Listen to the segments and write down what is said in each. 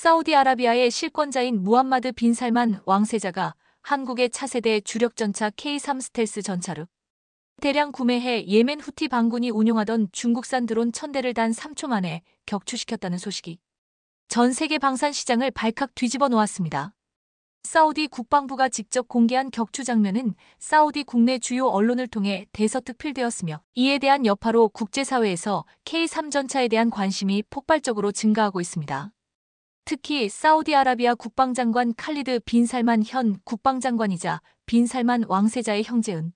사우디아라비아의 실권자인 무함마드 빈 살만 왕세자가 한국의 차세대 주력전차 K3 스텔스 전차를 대량 구매해 예멘 후티 반군이 운용하던 중국산 드론 1000대를 단 3초 만에 격추시켰다는 소식이 전 세계 방산 시장을 발칵 뒤집어 놓았습니다. 사우디 국방부가 직접 공개한 격추 장면은 사우디 국내 주요 언론을 통해 대서특필되었으며 이에 대한 여파로 국제사회에서 K3 전차에 대한 관심이 폭발적으로 증가하고 있습니다. 특히 사우디아라비아 국방장관 칼리드 빈 살만 현 국방장관이자 빈 살만 왕세자의 형제은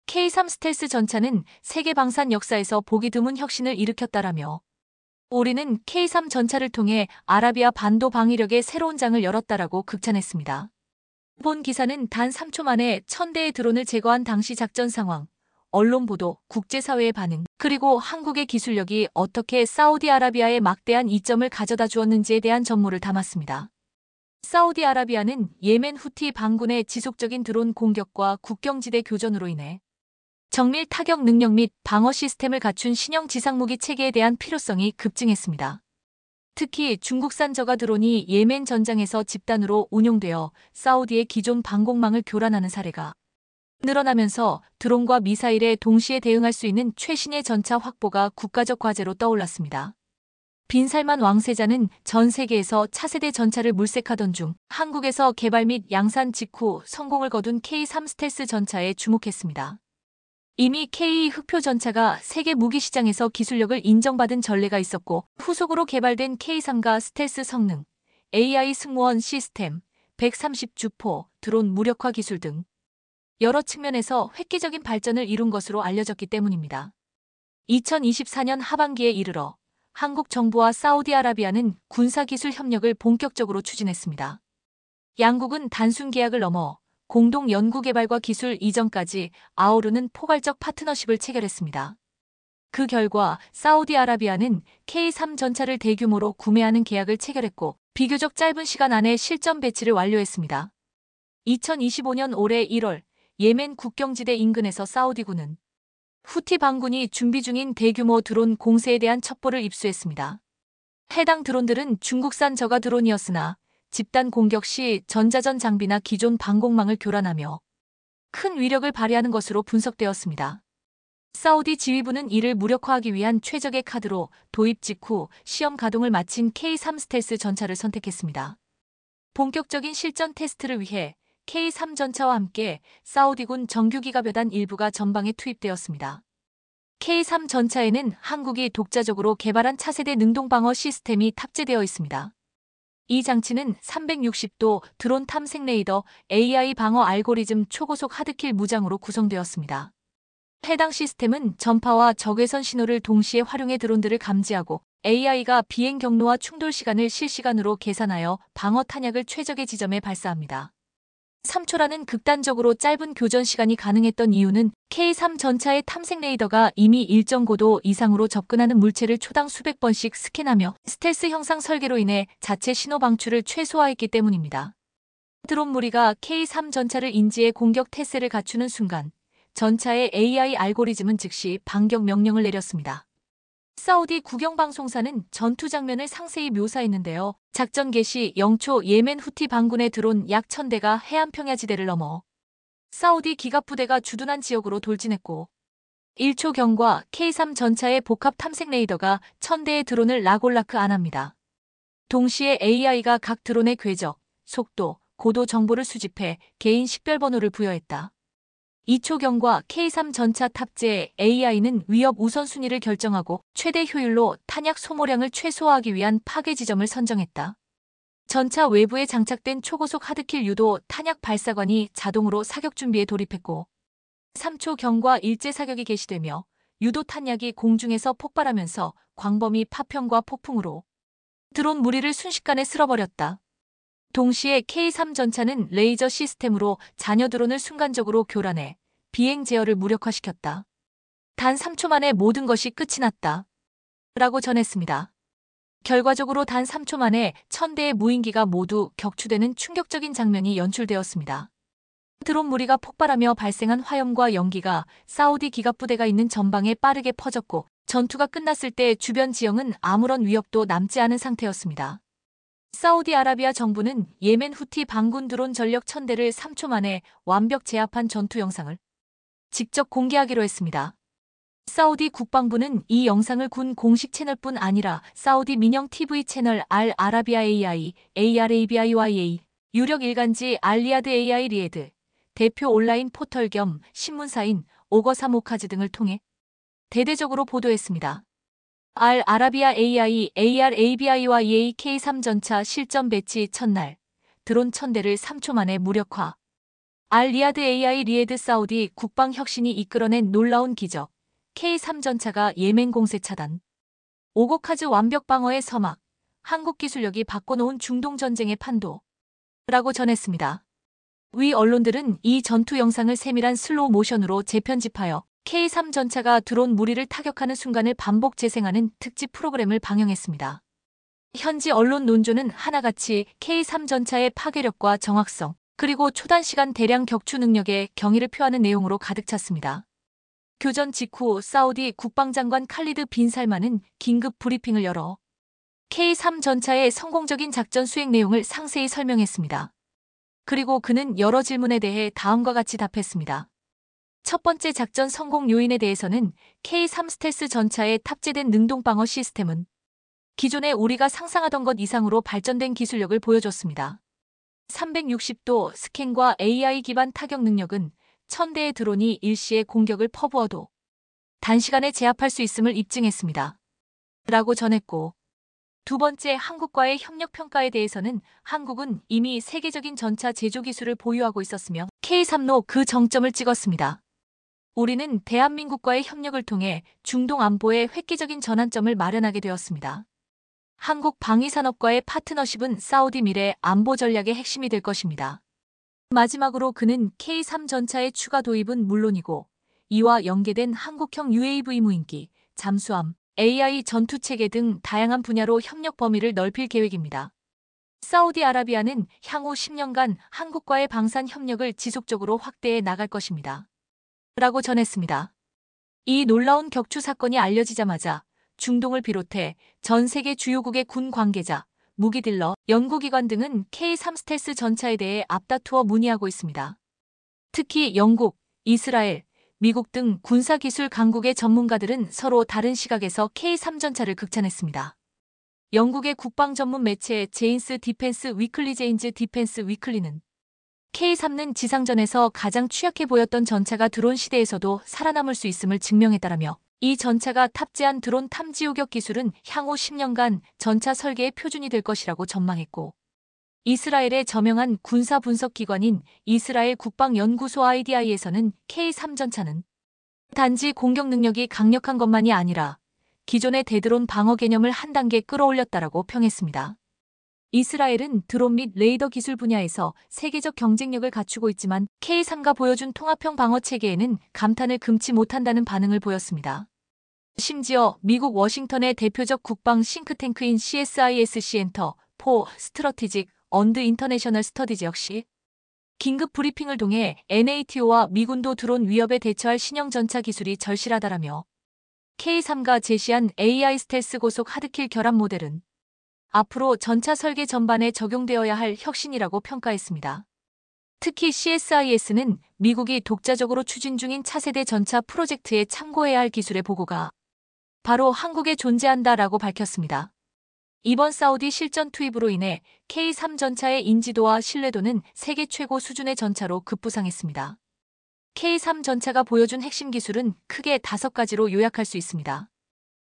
K3 스텔스 전차는 세계 방산 역사에서 보기 드문 혁신을 일으켰다라며 우리는 K3 전차를 통해 아라비아 반도 방위력의 새로운 장을 열었다라고 극찬했습니다. 본 기사는 단 3초 만에 1000대의 드론을 제거한 당시 작전 상황, 언론 보도, 국제사회의 반응, 그리고 한국의 기술력이 어떻게 사우디아라비아에 막대한 이점을 가져다 주었는지에 대한 전모를 담았습니다. 사우디아라비아는 예멘 후티 반군의 지속적인 드론 공격과 국경지대 교전으로 인해 정밀 타격 능력 및 방어 시스템을 갖춘 신형 지상무기 체계에 대한 필요성이 급증했습니다. 특히 중국산 저가 드론이 예멘 전장에서 집단으로 운용되어 사우디의 기존 방공망을 교란하는 사례가 늘어나면서 드론과 미사일에 동시에 대응할 수 있는 최신의 전차 확보가 국가적 과제로 떠올랐습니다. 빈 살만 왕세자는 전 세계에서 차세대 전차를 물색하던 중 한국에서 개발 및 양산 직후 성공을 거둔 K3 스텔스 전차에 주목했습니다. 이미 K 흑표 전차가 세계 무기 시장에서 기술력을 인정받은 전례가 있었고 후속으로 개발된 K3가 스텔스 성능, AI 승무원 시스템, 130주포, 드론 무력화 기술 등 여러 측면에서 획기적인 발전을 이룬 것으로 알려졌기 때문입니다. 2024년 하반기에 이르러 한국 정부와 사우디아라비아는 군사기술 협력을 본격적으로 추진했습니다. 양국은 단순 계약을 넘어 공동 연구개발과 기술 이전까지 아우르는 포괄적 파트너십을 체결했습니다. 그 결과 사우디아라비아는 K3 전차를 대규모로 구매하는 계약을 체결했고 비교적 짧은 시간 안에 실전 배치를 완료했습니다. 2025년 올해 1월 예멘 국경지대 인근에서 사우디군은 후티 반군이 준비 중인 대규모 드론 공세에 대한 첩보를 입수했습니다. 해당 드론들은 중국산 저가 드론이었으나 집단 공격 시 전자전 장비나 기존 방공망을 교란하며 큰 위력을 발휘하는 것으로 분석되었습니다. 사우디 지휘부는 이를 무력화하기 위한 최적의 카드로 도입 직후 시험 가동을 마친 K3 스텔스 전차를 선택했습니다. 본격적인 실전 테스트를 위해 K3 전차와 함께 사우디군 정규기갑여단 일부가 전방에 투입되었습니다. K3 전차에는 한국이 독자적으로 개발한 차세대 능동방어 시스템이 탑재되어 있습니다. 이 장치는 360도 드론 탐색 레이더, AI 방어 알고리즘 초고속 하드킬 무장으로 구성되었습니다. 해당 시스템은 전파와 적외선 신호를 동시에 활용해 드론들을 감지하고 AI가 비행 경로와 충돌 시간을 실시간으로 계산하여 방어 탄약을 최적의 지점에 발사합니다. 3초라는 극단적으로 짧은 교전 시간이 가능했던 이유는 K3 전차의 탐색 레이더가 이미 일정 고도 이상으로 접근하는 물체를 초당 수백 번씩 스캔하며 스텔스 형상 설계로 인해 자체 신호 방출을 최소화했기 때문입니다. 드론 무리가 K3 전차를 인지해 공격 태세를 갖추는 순간 전차의 AI 알고리즘은 즉시 반격 명령을 내렸습니다. 사우디 국영방송사는 전투 장면을 상세히 묘사했는데요. 작전 개시 0초 예멘 후티 반군의 드론 약 1000대가 해안평야지대를 넘어 사우디 기갑부대가 주둔한 지역으로 돌진했고 1초 경과 K3 전차의 복합 탐색 레이더가 1000대의 드론을 라골라크 안합니다. 동시에 AI가 각 드론의 궤적, 속도, 고도 정보를 수집해 개인 식별번호를 부여했다. 2초 경과 K3 전차 탑재 AI는 위협 우선순위를 결정하고 최대 효율로 탄약 소모량을 최소화하기 위한 파괴 지점을 선정했다. 전차 외부에 장착된 초고속 하드킬 유도 탄약 발사관이 자동으로 사격 준비에 돌입했고 3초 경과 일제 사격이 개시되며 유도 탄약이 공중에서 폭발하면서 광범위 파편과 폭풍으로 드론 무리를 순식간에 쓸어버렸다. 동시에 K3 전차는 레이저 시스템으로 잔여 드론을 순간적으로 교란해 비행 제어를 무력화시켰다. 단 3초 만에 모든 것이 끝이 났다. 라고 전했습니다. 결과적으로 단 3초 만에 1000대의 무인기가 모두 격추되는 충격적인 장면이 연출되었습니다. 드론 무리가 폭발하며 발생한 화염과 연기가 사우디 기갑부대가 있는 전방에 빠르게 퍼졌고 전투가 끝났을 때 주변 지형은 아무런 위협도 남지 않은 상태였습니다. 사우디아라비아 정부는 예멘 후티 반군 드론 전력 1000대를 3초 만에 완벽 제압한 전투 영상을 직접 공개하기로 했습니다. 사우디 국방부는 이 영상을 군 공식 채널뿐 아니라 사우디 민영 TV 채널 알 아라비아 AI, ARABIYA, 유력 일간지 알리아드 AI 리에드, 대표 온라인 포털 겸 신문사인 오거사 모카즈 등을 통해 대대적으로 보도했습니다. 알 아라비아 AI, ARABIYA K3 전차 실전 배치 첫날, 드론 1000대를 3초 만에 무력화. 알 리아드 AI 리에드 사우디 국방혁신이 이끌어낸 놀라운 기적. K3 전차가 예멘 공세 차단. 오고카즈 완벽 방어의 서막. 한국 기술력이 바꿔놓은 중동 전쟁의 판도. 라고 전했습니다. 위 언론들은 이 전투 영상을 세밀한 슬로우 모션으로 재편집하여 K3 전차가 드론 무리를 타격하는 순간을 반복 재생하는 특집 프로그램을 방영했습니다. 현지 언론 논조는 하나같이 K3 전차의 파괴력과 정확성, 그리고 초단시간 대량 격추 능력에 경의를 표하는 내용으로 가득 찼습니다. 교전 직후 사우디 국방장관 칼리드 빈 살만은 긴급 브리핑을 열어 K3 전차의 성공적인 작전 수행 내용을 상세히 설명했습니다. 그리고 그는 여러 질문에 대해 다음과 같이 답했습니다. 첫 번째 작전 성공 요인에 대해서는 K3 스텔스 전차에 탑재된 능동방어 시스템은 기존에 우리가 상상하던 것 이상으로 발전된 기술력을 보여줬습니다. 360도 스캔과 AI 기반 타격 능력은 1000대의 드론이 일시에 공격을 퍼부어도 단시간에 제압할 수 있음을 입증했습니다. 라고 전했고, 두 번째 한국과의 협력 평가에 대해서는 한국은 이미 세계적인 전차 제조 기술을 보유하고 있었으며 K3로 그 정점을 찍었습니다. 우리는 대한민국과의 협력을 통해 중동 안보의 획기적인 전환점을 마련하게 되었습니다. 한국 방위산업과의 파트너십은 사우디 미래 안보 전략의 핵심이 될 것입니다. 마지막으로 그는 K3 전차의 추가 도입은 물론이고 이와 연계된 한국형 UAV 무인기, 잠수함, AI 전투체계 등 다양한 분야로 협력 범위를 넓힐 계획입니다. 사우디아라비아는 향후 10년간 한국과의 방산 협력을 지속적으로 확대해 나갈 것입니다. 라고 전했습니다. 이 놀라운 격추 사건이 알려지자마자 중동을 비롯해 전 세계 주요국의 군 관계자, 무기딜러, 연구기관 등은 K3 스텔스 전차에 대해 앞다투어 문의하고 있습니다. 특히 영국, 이스라엘, 미국 등 군사기술 강국의 전문가들은 서로 다른 시각에서 K3 전차를 극찬했습니다. 영국의 국방 전문 매체 제인스 디펜스 위클리 제인즈 디펜스 위클리는 K3는 지상전에서 가장 취약해 보였던 전차가 드론 시대에서도 살아남을 수 있음을 증명했다라며 이 전차가 탑재한 드론 탐지 요격 기술은 향후 10년간 전차 설계의 표준이 될 것이라고 전망했고, 이스라엘의 저명한 군사 분석 기관인 이스라엘 국방연구소 IDI에서는 K3 전차는 단지 공격 능력이 강력한 것만이 아니라 기존의 대드론 방어 개념을 한 단계 끌어올렸다라고 평했습니다. 이스라엘은 드론 및 레이더 기술 분야에서 세계적 경쟁력을 갖추고 있지만 K3가 보여준 통합형 방어 체계에는 감탄을 금치 못한다는 반응을 보였습니다. 심지어 미국 워싱턴의 대표적 국방 싱크탱크인 CSIS 센터 포 스트러티직 언드 인터내셔널 스터디즈 역시 긴급 브리핑을 통해 NATO와 미군도 드론 위협에 대처할 신형 전차 기술이 절실하다라며 K3가 제시한 AI 스텔스 고속 하드킬 결합 모델은 앞으로 전차 설계 전반에 적용되어야 할 혁신이라고 평가했습니다. 특히 CSIS는 미국이 독자적으로 추진 중인 차세대 전차 프로젝트에 참고해야 할 기술의 보고가 바로 한국에 존재한다라고 밝혔습니다. 이번 사우디 실전 투입으로 인해 K3 전차의 인지도와 신뢰도는 세계 최고 수준의 전차로 급부상했습니다. K3 전차가 보여준 핵심 기술은 크게 5가지로 요약할 수 있습니다.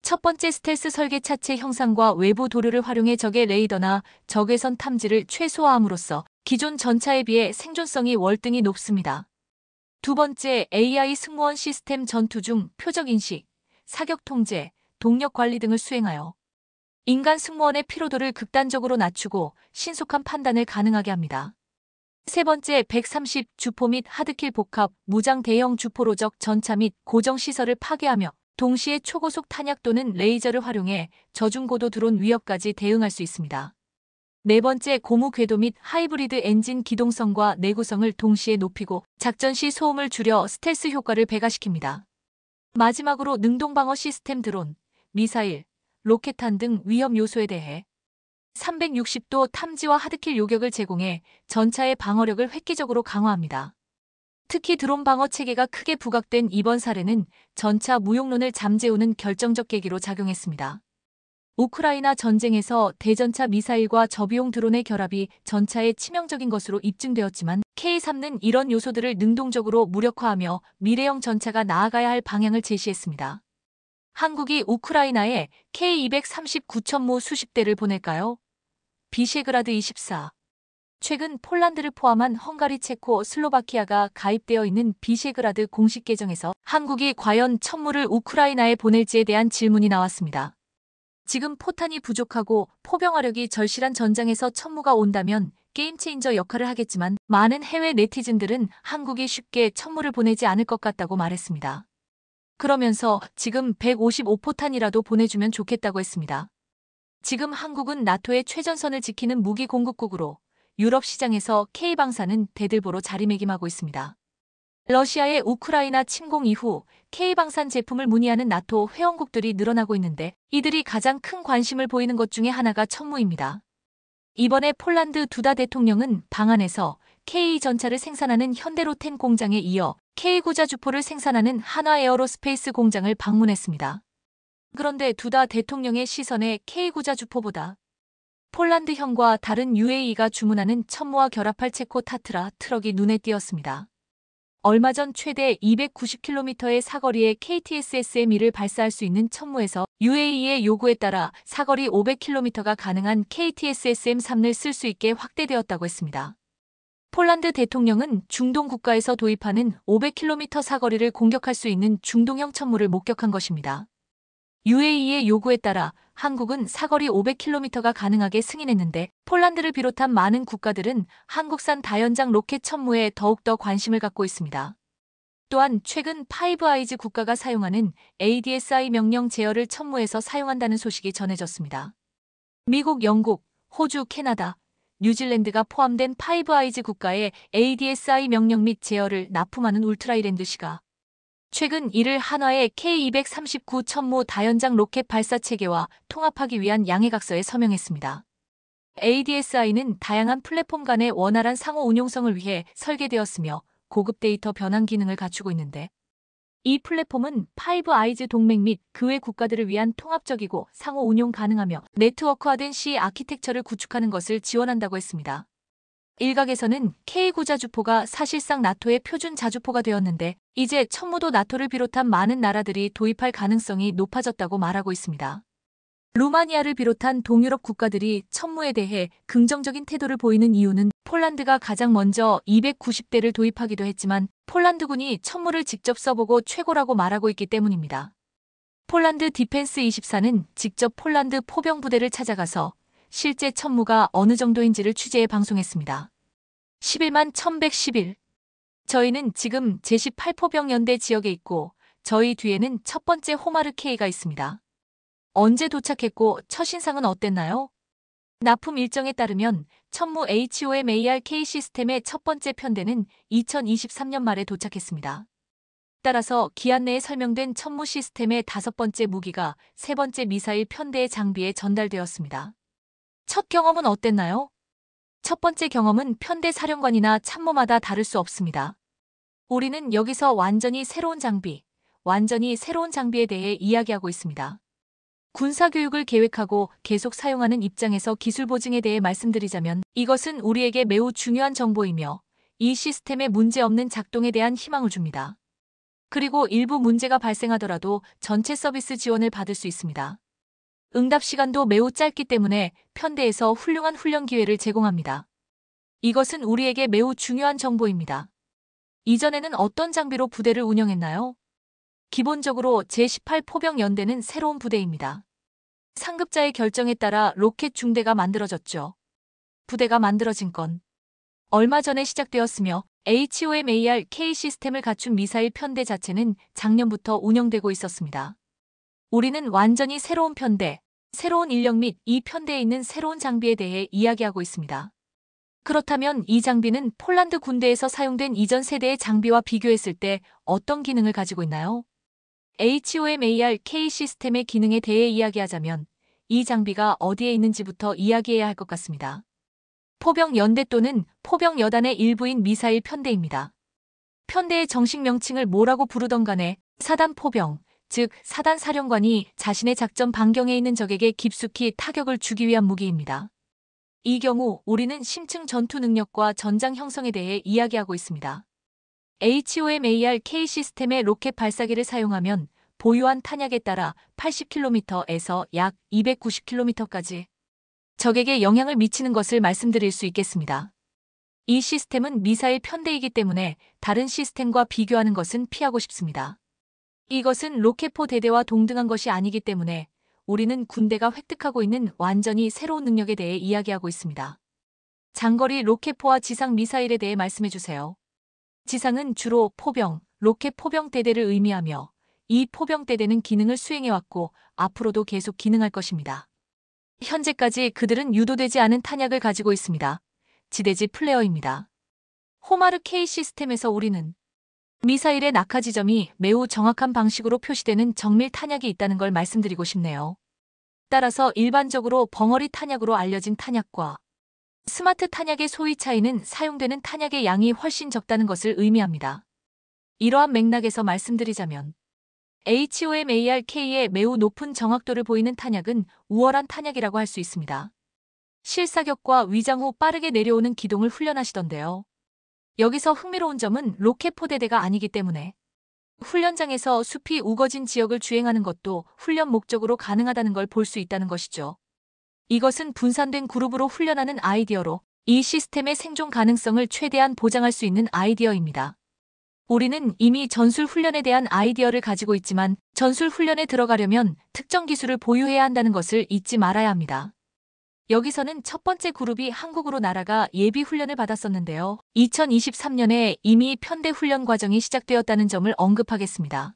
첫 번째, 스텔스 설계 차체 형상과 외부 도료를 활용해 적의 레이더나 적외선 탐지를 최소화함으로써 기존 전차에 비해 생존성이 월등히 높습니다. 두 번째, AI 승무원 시스템 전투 중 표적 인식, 사격 통제, 동력 관리 등을 수행하여 인간 승무원의 피로도를 극단적으로 낮추고 신속한 판단을 가능하게 합니다. 세 번째, 130 주포 및 하드킬 복합, 무장 대형 주포로적 전차 및 고정 시설을 파괴하며 동시에 초고속 탄약 또는 레이저를 활용해 저중고도 드론 위협까지 대응할 수 있습니다. 네 번째, 고무 궤도 및 하이브리드 엔진 기동성과 내구성을 동시에 높이고 작전 시 소음을 줄여 스텔스 효과를 배가시킵니다. 마지막으로 능동방어 시스템 드론, 미사일, 로켓탄 등 위험 요소에 대해 360도 탐지와 하드킬 요격을 제공해 전차의 방어력을 획기적으로 강화합니다. 특히 드론 방어 체계가 크게 부각된 이번 사례는 전차 무용론을 잠재우는 결정적 계기로 작용했습니다. 우크라이나 전쟁에서 대전차 미사일과 저비용 드론의 결합이 전차에 치명적인 것으로 입증되었지만 K3는 이런 요소들을 능동적으로 무력화하며 미래형 전차가 나아가야 할 방향을 제시했습니다. 한국이 우크라이나에 K239 천무 수십 대를 보낼까요? 비셰그라드 24. 최근 폴란드를 포함한 헝가리, 체코, 슬로바키아가 가입되어 있는 비셰그라드 공식 계정에서 한국이 과연 천무를 우크라이나에 보낼지에 대한 질문이 나왔습니다. 지금 포탄이 부족하고 포병화력이 절실한 전장에서 천무가 온다면 게임체인저 역할을 하겠지만 많은 해외 네티즌들은 한국이 쉽게 천무를 보내지 않을 것 같다고 말했습니다. 그러면서 지금 155포탄이라도 보내주면 좋겠다고 했습니다. 지금 한국은 나토의 최전선을 지키는 무기 공급국으로 유럽 시장에서 K방사는 대들보로 자리매김하고 있습니다. 러시아의 우크라이나 침공 이후 K방산 제품을 문의하는 나토 회원국들이 늘어나고 있는데 이들이 가장 큰 관심을 보이는 것 중에 하나가 천무입니다. 이번에 폴란드 두다 대통령은 방안에서 K 전차를 생산하는 현대로텐 공장에 이어 K구자 주포를 생산하는 한화에어로스페이스 공장을 방문했습니다. 그런데 두다 대통령의 시선에 K구자 주포보다 폴란드형과 다른 UAE가 주문하는 천무와 결합할 체코 타트라 트럭이 눈에 띄었습니다. 얼마 전 최대 290km의 사거리의 KTSSM-2를 발사할 수 있는 천무에서 UAE의 요구에 따라 사거리 500km가 가능한 KTSSM-3을 쓸 수 있게 확대되었다고 했습니다. 폴란드 대통령은 중동 국가에서 도입하는 500km 사거리를 공격할 수 있는 중동형 천무를 목격한 것입니다. UAE의 요구에 따라 한국은 사거리 500km가 가능하게 승인했는데 폴란드를 비롯한 많은 국가들은 한국산 다연장 로켓 천무에 더욱더 관심을 갖고 있습니다. 또한 최근 파이브 아이즈 국가가 사용하는 ADSI 명령 제어를 천무에서 사용한다는 소식이 전해졌습니다. 미국, 영국, 호주, 캐나다, 뉴질랜드가 포함된 파이브 아이즈 국가의 ADSI 명령 및 제어를 납품하는 울트라이랜드시가 최근 이를 한화의 K239 천무 다연장 로켓 발사 체계와 통합하기 위한 양해각서에 서명했습니다. ADSI는 다양한 플랫폼 간의 원활한 상호 운용성을 위해 설계되었으며 고급 데이터 변환 기능을 갖추고 있는데 이 플랫폼은 파이브 아이즈 동맹 및 그 외 국가들을 위한 통합적이고 상호 운용 가능하며 네트워크화된 C 아키텍처를 구축하는 것을 지원한다고 했습니다. 일각에서는 K구자 주포가 사실상 나토의 표준 자주포가 되었는데 이제 천무도 나토를 비롯한 많은 나라들이 도입할 가능성이 높아졌다고 말하고 있습니다. 루마니아를 비롯한 동유럽 국가들이 천무에 대해 긍정적인 태도를 보이는 이유는 폴란드가 가장 먼저 290대를 도입하기도 했지만 폴란드군이 천무를 직접 써보고 최고라고 말하고 있기 때문입니다. 폴란드 디펜스 24는 직접 폴란드 포병부대를 찾아가서 실제 천무가 어느 정도인지를 취재해 방송했습니다. 11만 1111. 저희는 지금 제18포병연대 지역에 있고 저희 뒤에는 첫 번째 호마르 K가 있습니다. 언제 도착했고 첫 인상은 어땠나요? 납품 일정에 따르면 천무 HOMARK 시스템의 첫 번째 편대는 2023년 말에 도착했습니다. 따라서 기한 내에 설명된 천무 시스템의 다섯 번째 무기가 세 번째 미사일 편대의 장비에 전달되었습니다. 첫 경험은 어땠나요? 첫 번째 경험은 편대 사령관이나 참모마다 다를 수 없습니다. 우리는 여기서 완전히 새로운 장비에 대해 이야기하고 있습니다. 군사교육을 계획하고 계속 사용하는 입장에서 기술 보증에 대해 말씀드리자면 이것은 우리에게 매우 중요한 정보이며 이 시스템의 문제없는 작동에 대한 희망을 줍니다. 그리고 일부 문제가 발생하더라도 전체 서비스 지원을 받을 수 있습니다. 응답 시간도 매우 짧기 때문에 편대에서 훌륭한 훈련 기회를 제공합니다. 이것은 우리에게 매우 중요한 정보입니다. 이전에는 어떤 장비로 부대를 운영했나요? 기본적으로 제18포병연대는 새로운 부대입니다. 상급자의 결정에 따라 로켓 중대가 만들어졌죠. 부대가 만들어진 건 얼마 전에 시작되었으며 HOMARK 시스템을 갖춘 미사일 편대 자체는 작년부터 운영되고 있었습니다. 우리는 완전히 새로운 편대, 새로운 인력 및 이 편대에 있는 새로운 장비에 대해 이야기하고 있습니다. 그렇다면 이 장비는 폴란드 군대에서 사용된 이전 세대의 장비와 비교했을 때 어떤 기능을 가지고 있나요? HOMARK 시스템의 기능에 대해 이야기하자면 이 장비가 어디에 있는지부터 이야기해야 할 것 같습니다. 포병연대 또는 포병여단의 일부인 미사일 편대입니다. 편대의 정식 명칭을 뭐라고 부르던 간에 사단 포병, 즉 사단 사령관이 자신의 작전 반경에 있는 적에게 깊숙이 타격을 주기 위한 무기입니다. 이 경우 우리는 심층 전투 능력과 전장 형성에 대해 이야기하고 있습니다. HOMAR-K 시스템의 로켓 발사기를 사용하면 보유한 탄약에 따라 80km에서 약 290km까지 적에게 영향을 미치는 것을 말씀드릴 수 있겠습니다. 이 시스템은 미사일 편대이기 때문에 다른 시스템과 비교하는 것은 피하고 싶습니다. 이것은 로켓포 대대와 동등한 것이 아니기 때문에 우리는 군대가 획득하고 있는 완전히 새로운 능력에 대해 이야기하고 있습니다. 장거리 로켓포와 지상 미사일에 대해 말씀해 주세요. 지상은 주로 포병, 로켓 포병대대를 의미하며 이 포병대대는 기능을 수행해왔고 앞으로도 계속 기능할 것입니다. 현재까지 그들은 유도되지 않은 탄약을 가지고 있습니다. 지대지 플레어입니다. 호마르 K 시스템에서 우리는 미사일의 낙하 지점이 매우 정확한 방식으로 표시되는 정밀 탄약이 있다는 걸 말씀드리고 싶네요. 따라서 일반적으로 벙어리 탄약으로 알려진 탄약과 스마트 탄약의 소위 차이는 사용되는 탄약의 양이 훨씬 적다는 것을 의미합니다. 이러한 맥락에서 말씀드리자면 HOMAR-K의 매우 높은 정확도를 보이는 탄약은 우월한 탄약이라고 할 수 있습니다. 실사격과 위장 후 빠르게 내려오는 기동을 훈련하시던데요. 여기서 흥미로운 점은 로켓 포대대가 아니기 때문에 훈련장에서 숲이 우거진 지역을 주행하는 것도 훈련 목적으로 가능하다는 걸 볼 수 있다는 것이죠. 이것은 분산된 그룹으로 훈련하는 아이디어로 이 시스템의 생존 가능성을 최대한 보장할 수 있는 아이디어입니다. 우리는 이미 전술 훈련에 대한 아이디어를 가지고 있지만 전술 훈련에 들어가려면 특정 기술을 보유해야 한다는 것을 잊지 말아야 합니다. 여기서는 첫 번째 그룹이 한국으로 날아가 예비 훈련을 받았었는데요. 2023년에 이미 편대 훈련 과정이 시작되었다는 점을 언급하겠습니다.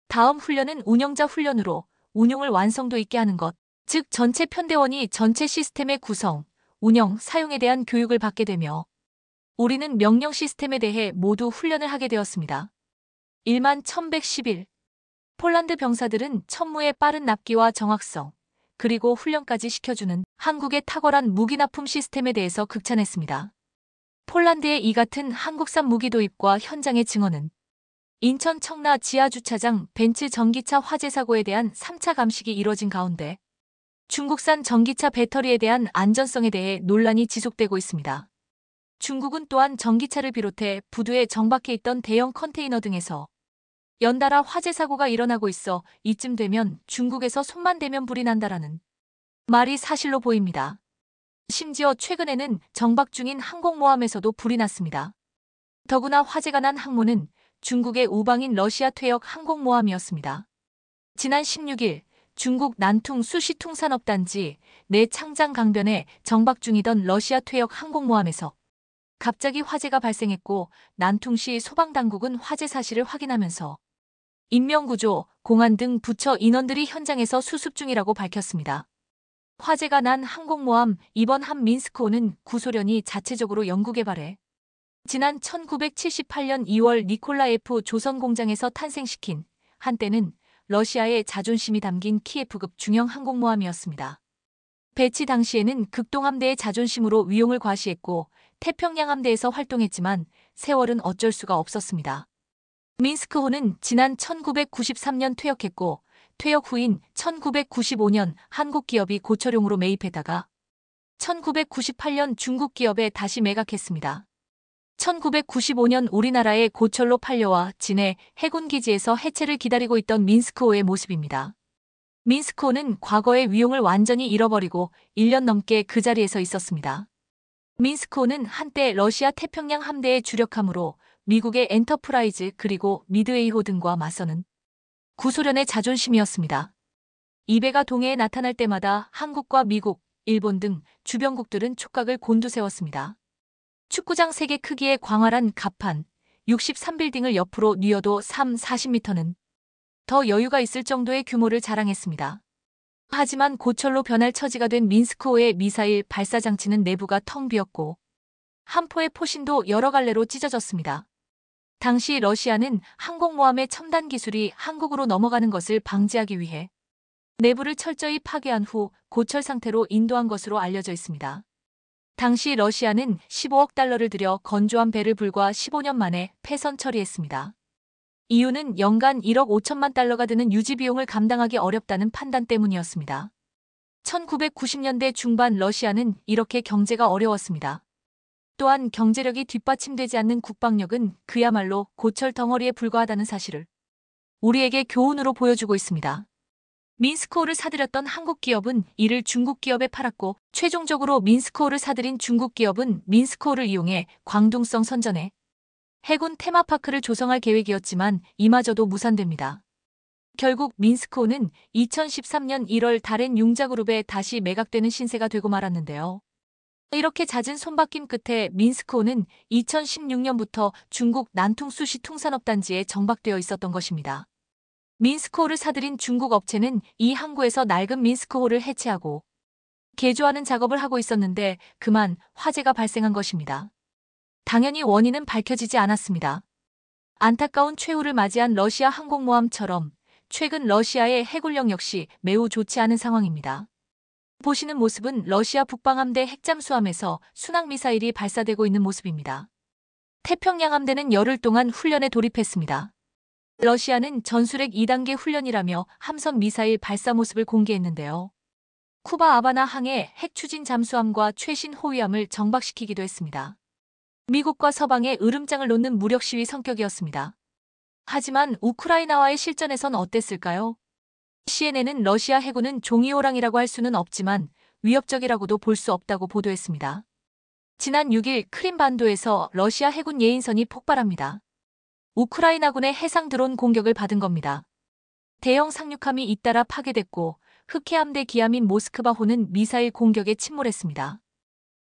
다음 훈련은 운영자 훈련으로 운용을 완성도 있게 하는 것, 즉 전체 편대원이 전체 시스템의 구성, 운영, 사용에 대한 교육을 받게 되며 우리는 명령 시스템에 대해 모두 훈련을 하게 되었습니다. 11,111. 폴란드 병사들은 천무의 빠른 납기와 정확성, 그리고 훈련까지 시켜주는 한국의 탁월한 무기 납품 시스템에 대해서 극찬했습니다. 폴란드의 이 같은 한국산 무기 도입과 현장의 증언은 인천 청라 지하주차장 벤츠 전기차 화재 사고에 대한 3차 감식이 이뤄진 가운데 중국산 전기차 배터리에 대한 안전성에 대해 논란이 지속되고 있습니다. 중국은 또한 전기차를 비롯해 부두에 정박해 있던 대형 컨테이너 등에서 연달아 화재 사고가 일어나고 있어 이쯤 되면 중국에서 손만 대면 불이 난다라는 말이 사실로 보입니다. 심지어 최근에는 정박 중인 항공모함에서도 불이 났습니다. 더구나 화재가 난 항모는 중국의 우방인 러시아 퇴역 항공모함이었습니다. 지난 16일 중국 난퉁 수시퉁산업단지 내 창장 강변에 정박 중이던 러시아 퇴역 항공모함에서 갑자기 화재가 발생했고 난퉁시 소방당국은 화재 사실을 확인하면서 인명구조, 공안 등 부처 인원들이 현장에서 수습 중이라고 밝혔습니다. 화재가 난 항공모함 이번 한민스크호는 구소련이 자체적으로 연구 개발해 지난 1978년 2월 니콜라예프 조선공장에서 탄생시킨 한때는 러시아의 자존심이 담긴 키예프급 중형 항공모함이었습니다. 배치 당시에는 극동함대의 자존심으로 위용을 과시했고 태평양 함대에서 활동했지만 세월은 어쩔 수가 없었습니다. 민스크호는 지난 1993년 퇴역했고 퇴역 후인 1995년 한국 기업이 고철용으로 매입했다가 1998년 중국 기업에 다시 매각했습니다. 1995년 우리나라의 고철로 팔려와 진해 해군기지에서 해체를 기다리고 있던 민스크호의 모습입니다. 민스크호는 과거의 위용을 완전히 잃어버리고 1년 넘게 그 자리에서 있었습니다. 민스크호는 한때 러시아 태평양 함대의 주력함으로 미국의 엔터프라이즈 그리고 미드웨이호 등과 맞서는 구소련의 자존심이었습니다. 이 배가 동해에 나타날 때마다 한국과 미국, 일본 등 주변국들은 촉각을 곤두세웠습니다. 축구장 3개 크기의 광활한 갑판, 63빌딩을 옆으로 뉘어도 40m는 더 여유가 있을 정도의 규모를 자랑했습니다. 하지만 고철로 변할 처지가 된 민스크호의 미사일 발사 장치는 내부가 텅 비었고 한 포의 포신도 여러 갈래로 찢어졌습니다. 당시 러시아는 항공모함의 첨단 기술이 한국으로 넘어가는 것을 방지하기 위해 내부를 철저히 파괴한 후 고철 상태로 인도한 것으로 알려져 있습니다. 당시 러시아는 15억 달러를 들여 건조한 배를 불과 15년 만에 폐선 처리했습니다. 이유는 연간 1억 5천만 달러가 드는 유지 비용을 감당하기 어렵다는 판단 때문이었습니다. 1990년대 중반 러시아는 이렇게 경제가 어려웠습니다. 또한 경제력이 뒷받침되지 않는 국방력은 그야말로 고철 덩어리에 불과하다는 사실을 우리에게 교훈으로 보여주고 있습니다. 민스크호를 사들였던 한국 기업은 이를 중국 기업에 팔았고, 최종적으로 민스크호를 사들인 중국 기업은 민스크호를 이용해 광둥성 선전에 해군 테마파크를 조성할 계획이었지만 이마저도 무산됩니다. 결국 민스크호는 2013년 1월 다롄 융자그룹에 다시 매각되는 신세가 되고 말았는데요. 이렇게 잦은 손바뀜 끝에 민스크호는 2016년부터 중국 난퉁 수시 퉁산업단지에 정박되어 있었던 것입니다. 민스크호를 사들인 중국 업체는 이 항구에서 낡은 민스크호를 해체하고 개조하는 작업을 하고 있었는데 그만 화재가 발생한 것입니다. 당연히 원인은 밝혀지지 않았습니다. 안타까운 최후를 맞이한 러시아 항공모함처럼 최근 러시아의 해군력 역시 매우 좋지 않은 상황입니다. 보시는 모습은 러시아 북방함대 핵잠수함에서 순항미사일이 발사되고 있는 모습입니다. 태평양 함대는 열흘 동안 훈련에 돌입했습니다. 러시아는 전술핵 2단계 훈련이라며 함선 미사일 발사 모습을 공개했는데요. 쿠바 아바나 항의 핵 추진 잠수함과 최신 호위함을 정박시키기도 했습니다. 미국과 서방의 으름장을 놓는 무력 시위 성격이었습니다. 하지만 우크라이나와의 실전에선 어땠을까요? CNN은 러시아 해군은 종이호랑이라고 할 수는 없지만 위협적이라고도 볼 수 없다고 보도했습니다. 지난 6일 크림반도에서 러시아 해군 예인선이 폭발합니다. 우크라이나군의 해상 드론 공격을 받은 겁니다. 대형 상륙함이 잇따라 파괴됐고 흑해함대 기함인 모스크바호는 미사일 공격에 침몰했습니다.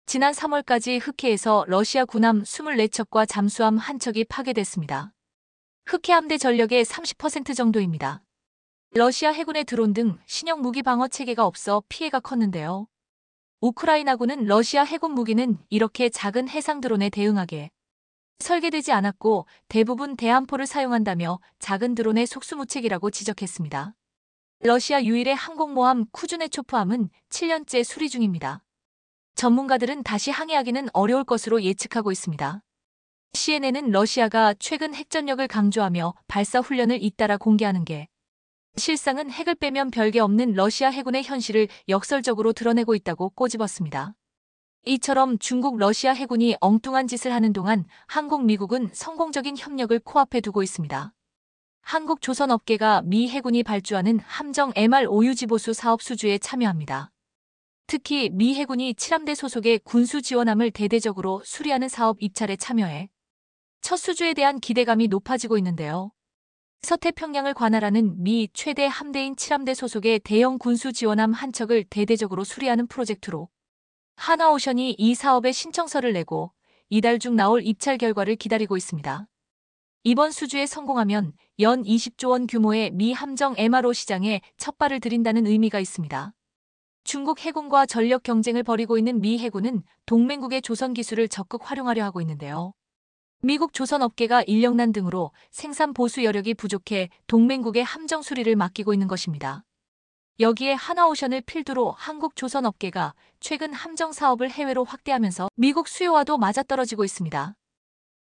지난 3월까지 흑해에서 러시아 군함 24척과 잠수함 1척이 파괴됐습니다. 흑해함대 전력의 30% 정도입니다. 러시아 해군의 드론 등 신형 무기 방어 체계가 없어 피해가 컸는데요. 우크라이나군은 러시아 해군 무기는 이렇게 작은 해상 드론에 대응하게 설계되지 않았고 대부분 대함포를 사용한다며 작은 드론의 속수무책이라고 지적했습니다. 러시아 유일의 항공모함 쿠즈네초프함은 7년째 수리 중입니다. 전문가들은 다시 항해하기는 어려울 것으로 예측하고 있습니다. CNN은 러시아가 최근 핵전력을 강조하며 발사 훈련을 잇따라 공개하는 게 실상은 핵을 빼면 별게 없는 러시아 해군의 현실을 역설적으로 드러내고 있다고 꼬집었습니다. 이처럼 중국 러시아 해군이 엉뚱한 짓을 하는 동안 한국 미국은 성공적인 협력을 코앞에 두고 있습니다. 한국 조선업계가 미 해군이 발주하는 함정 MR5 유지보수 사업 수주에 참여합니다. 특히 미 해군이 칠함대 소속의 군수 지원함을 대대적으로 수리하는 사업 입찰에 참여해 첫 수주에 대한 기대감이 높아지고 있는데요. 서태평양을 관할하는 미 최대 함대인 칠함대 소속의 대형 군수 지원함 한 척을 대대적으로 수리하는 프로젝트로 하나오션이 이 사업에 신청서를 내고 이달 중 나올 입찰 결과를 기다리고 있습니다. 이번 수주에 성공하면 연 20조 원 규모의 미 함정 MRO 시장에 첫 발을 들인다는 의미가 있습니다. 중국 해군과 전력 경쟁을 벌이고 있는 미 해군은 동맹국의 조선 기술을 적극 활용하려 하고 있는데요. 미국 조선업계가 인력난 등으로 생산 보수 여력이 부족해 동맹국의 함정 수리를 맡기고 있는 것입니다. 여기에 하나오션을 필두로 한국 조선업계가 최근 함정 사업을 해외로 확대하면서 미국 수요와도 맞아떨어지고 있습니다.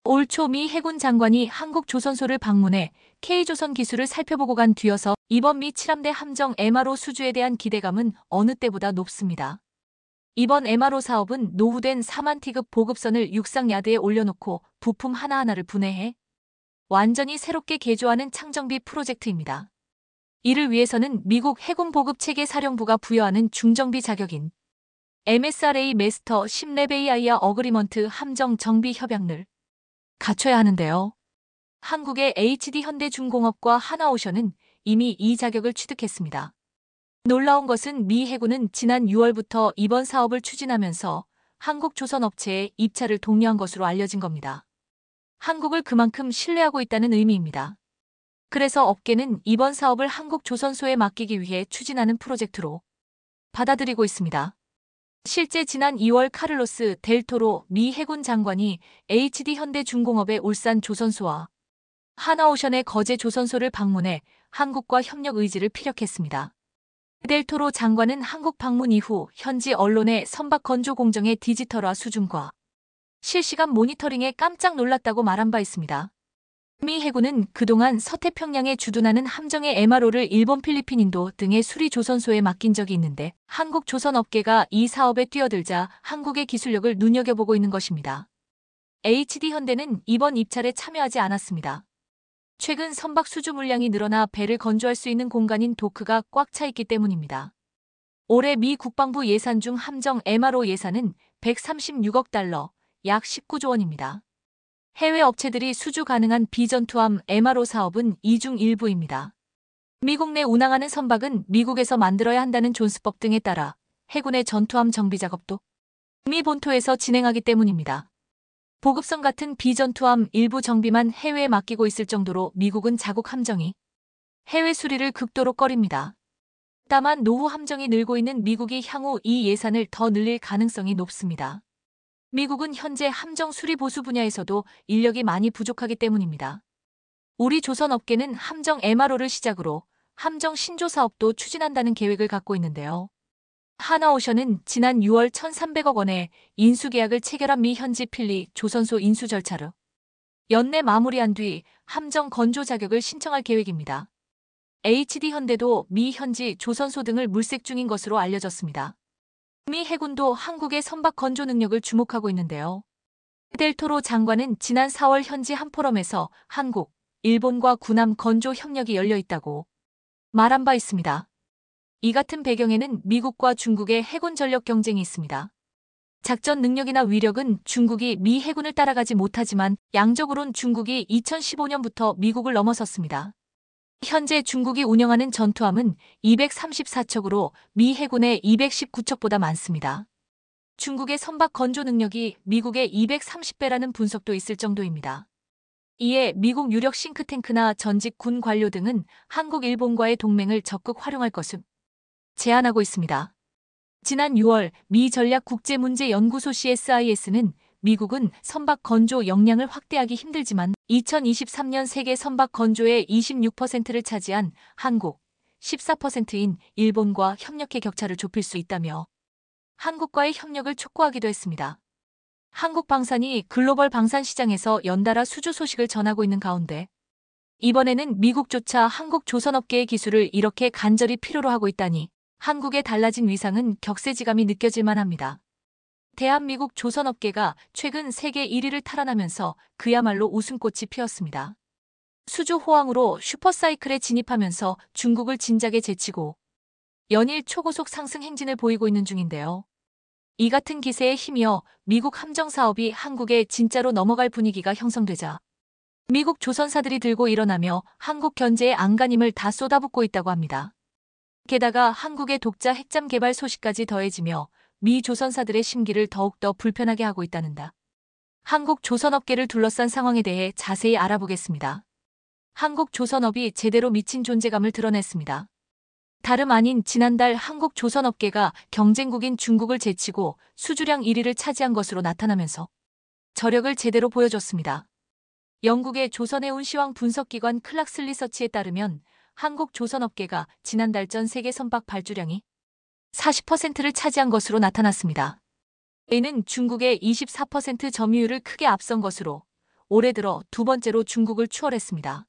올 초 미 해군 장관이 한국 조선소를 방문해 K조선 기술을 살펴보고 간 뒤여서 이번 미 칠함대 함정 MRO 수주에 대한 기대감은 어느 때보다 높습니다. 이번 MRO 사업은 노후된 4만 T급 보급선을 육상 야드에 올려놓고 부품 하나하나를 분해해 완전히 새롭게 개조하는 창정비 프로젝트입니다. 이를 위해서는 미국 해군 보급 체계 사령부가 부여하는 중정비 자격인 MSRA 메스터 10레베이아이아 어그리먼트 함정 정비 협약을 갖춰야 하는데요. 한국의 HD 현대중공업과 하나오션은 이미 이 자격을 취득했습니다. 놀라운 것은 미 해군은 지난 6월부터 이번 사업을 추진하면서 한국 조선업체에 입찰을 독려한 것으로 알려진 겁니다. 한국을 그만큼 신뢰하고 있다는 의미입니다. 그래서 업계는 이번 사업을 한국 조선소에 맡기기 위해 추진하는 프로젝트로 받아들이고 있습니다. 실제 지난 2월 카를로스 델 토로 미 해군 장관이 HD 현대중공업의 울산 조선소와 하나오션의 거제 조선소를 방문해 한국과 협력 의지를 피력했습니다. 델토로 장관은 한국 방문 이후 현지 언론의 선박 건조 공정의 디지털화 수준과 실시간 모니터링에 깜짝 놀랐다고 말한 바 있습니다. 미 해군은 그동안 서태평양에 주둔하는 함정의 MRO를 일본, 필리핀, 인도 등의 수리 조선소에 맡긴 적이 있는데 한국 조선업계가 이 사업에 뛰어들자 한국의 기술력을 눈여겨보고 있는 것입니다. HD현대는 이번 입찰에 참여하지 않았습니다. 최근 선박 수주 물량이 늘어나 배를 건조할 수 있는 공간인 도크가 꽉 차 있기 때문입니다. 올해 미 국방부 예산 중 함정 MRO 예산은 136억 달러, 약 19조 원입니다. 해외 업체들이 수주 가능한 비전투함 MRO 사업은 이 중 일부입니다. 미국 내 운항하는 선박은 미국에서 만들어야 한다는 존스법 등에 따라 해군의 전투함 정비 작업도 미 본토에서 진행하기 때문입니다. 보급선 같은 비전투함 일부 정비만 해외에 맡기고 있을 정도로 미국은 자국 함정이 해외 수리를 극도로 꺼립니다. 다만 노후 함정이 늘고 있는 미국이 향후 이 예산을 더 늘릴 가능성이 높습니다. 미국은 현재 함정 수리 보수 분야에서도 인력이 많이 부족하기 때문입니다. 우리 조선업계는 함정 MRO를 시작으로 함정 신조 사업도 추진한다는 계획을 갖고 있는데요. 하나오션은 지난 6월 1,300억 원의 인수 계약을 체결한 미 현지 필리 조선소 인수 절차를 연내 마무리한 뒤 함정 건조 자격을 신청할 계획입니다. HD현대도 미 현지 조선소 등을 물색 중인 것으로 알려졌습니다. 미 해군도 한국의 선박 건조 능력을 주목하고 있는데요. 델토로 장관은 지난 4월 현지 한 포럼에서 한국, 일본과 군함 건조 협력이 열려 있다고 말한 바 있습니다. 이 같은 배경에는 미국과 중국의 해군 전력 경쟁이 있습니다. 작전 능력이나 위력은 중국이 미 해군을 따라가지 못하지만 양적으론 중국이 2015년부터 미국을 넘어섰습니다. 현재 중국이 운영하는 전투함은 234척으로 미 해군의 219척보다 많습니다. 중국의 선박 건조 능력이 미국의 230배라는 분석도 있을 정도입니다. 이에 미국 유력 싱크탱크나 전직 군 관료 등은 한국, 일본과의 동맹을 적극 활용할 것을 제안하고 있습니다. 지난 6월 미 전략국제문제연구소 CSIS는 미국은 선박 건조 역량을 확대하기 힘들지만 2023년 세계 선박 건조의 26%를 차지한 한국, 14%인 일본과 협력해 격차를 좁힐 수 있다며 한국과의 협력을 촉구하기도 했습니다. 한국 방산이 글로벌 방산 시장에서 연달아 수주 소식을 전하고 있는 가운데 이번에는 미국조차 한국 조선업계의 기술을 이렇게 간절히 필요로 하고 있다니 한국의 달라진 위상은 격세지감이 느껴질 만합니다. 대한민국 조선업계가 최근 세계 1위를 탈환하면서 그야말로 웃음꽃이 피었습니다. 수주 호황으로 슈퍼사이클에 진입하면서 중국을 진작에 제치고 연일 초고속 상승 행진을 보이고 있는 중인데요. 이 같은 기세에 힘이어 미국 함정 사업이 한국에 진짜로 넘어갈 분위기가 형성되자 미국 조선사들이 들고 일어나며 한국 견제에 안간힘을 다 쏟아붓고 있다고 합니다. 게다가 한국의 독자 핵잠 개발 소식까지 더해지며 미 조선사들의 심기를 더욱더 불편하게 하고 있다는다. 한국 조선업계를 둘러싼 상황에 대해 자세히 알아보겠습니다. 한국 조선업이 제대로 미친 존재감을 드러냈습니다. 다름 아닌 지난달 한국 조선업계가 경쟁국인 중국을 제치고 수주량 1위를 차지한 것으로 나타나면서 저력을 제대로 보여줬습니다. 영국의 조선해운 시황 분석기관 클락스 리서치에 따르면 한국 조선업계가 지난달 전 세계 선박 발주량이 40%를 차지한 것으로 나타났습니다. 이는 중국의 24% 점유율을 크게 앞선 것으로 올해 들어 두 번째로 중국을 추월했습니다.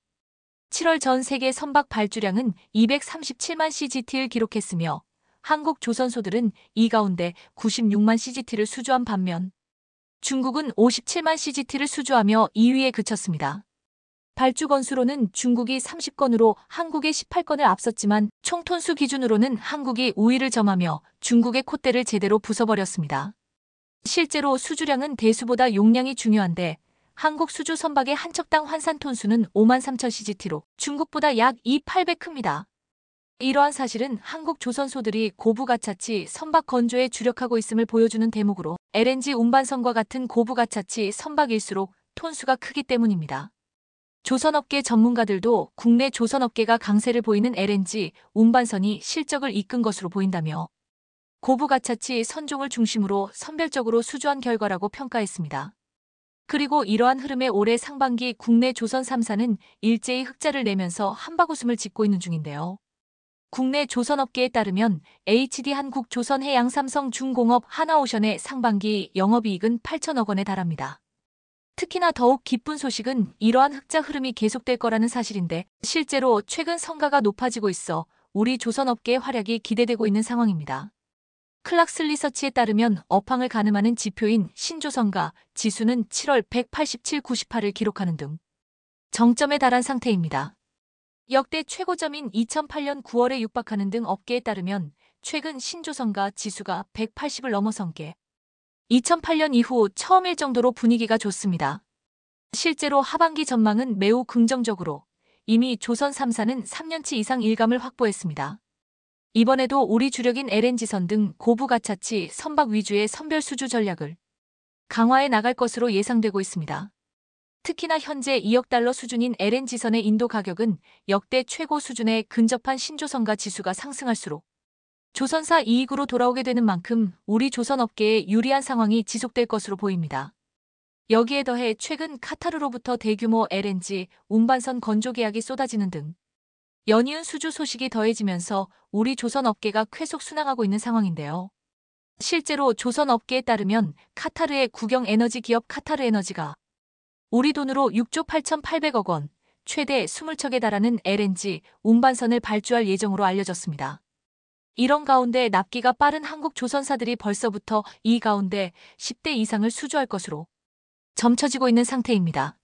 7월 전 세계 선박 발주량은 237만 CGT를 기록했으며 한국 조선소들은 이 가운데 96만 CGT를 수주한 반면 중국은 57만 CGT를 수주하며 2위에 그쳤습니다. 발주 건수로는 중국이 30건으로 한국의 18건을 앞섰지만 총 톤수 기준으로는 한국이 우위를 점하며 중국의 콧대를 제대로 부숴버렸습니다. 실제로 수주량은 대수보다 용량이 중요한데 한국 수주 선박의 한 척당 환산 톤수는 5만 3천 CGT로 중국보다 약 2,800 크입니다. 이러한 사실은 한국 조선소들이 고부가차치 선박 건조에 주력하고 있음을 보여주는 대목으로 LNG 운반선과 같은 고부가차치 선박일수록 톤수가 크기 때문입니다. 조선업계 전문가들도 국내 조선업계가 강세를 보이는 LNG 운반선이 실적을 이끈 것으로 보인다며 고부가차치 선종을 중심으로 선별적으로 수주한 결과라고 평가했습니다. 그리고 이러한 흐름에 올해 상반기 국내 조선 3사는 일제히 흑자를 내면서 한바구음을 짓고 있는 중인데요. 국내 조선업계에 따르면 HD한국조선해양 삼성중공업 하나오션의 상반기 영업이익은 8천억 원에 달합니다. 특히나 더욱 기쁜 소식은 이러한 흑자 흐름이 계속될 거라는 사실인데 실제로 최근 성과가 높아지고 있어 우리 조선업계의 활약이 기대되고 있는 상황입니다. 클락스 리서치에 따르면 업황을 가늠하는 지표인 신조선가 지수는 7월 187.98을 기록하는 등 정점에 달한 상태입니다. 역대 최고점인 2008년 9월에 육박하는 등 업계에 따르면 최근 신조선가 지수가 180을 넘어선 게 2008년 이후 처음일 정도로 분위기가 좋습니다. 실제로 하반기 전망은 매우 긍정적으로 이미 조선 3사는 3년치 이상 일감을 확보했습니다. 이번에도 우리 주력인 LNG선 등 고부가차치 선박 위주의 선별 수주 전략을 강화해 나갈 것으로 예상되고 있습니다. 특히나 현재 2억 달러 수준인 LNG선의 인도 가격은 역대 최고 수준에 근접한 신조선가 지수가 상승할수록 조선사 이익으로 돌아오게 되는 만큼 우리 조선업계에 유리한 상황이 지속될 것으로 보입니다. 여기에 더해 최근 카타르로부터 대규모 LNG 운반선 건조 계약이 쏟아지는 등 연이은 수주 소식이 더해지면서 우리 조선업계가 쾌속 순항하고 있는 상황인데요. 실제로 조선업계에 따르면 카타르의 국영에너지 기업 카타르에너지가 우리 돈으로 6조 8,800억 원, 최대 20척에 달하는 LNG 운반선을 발주할 예정으로 알려졌습니다. 이런 가운데 납기가 빠른 한국 조선사들이 벌써부터 이 가운데 10대 이상을 수주할 것으로 점쳐지고 있는 상태입니다.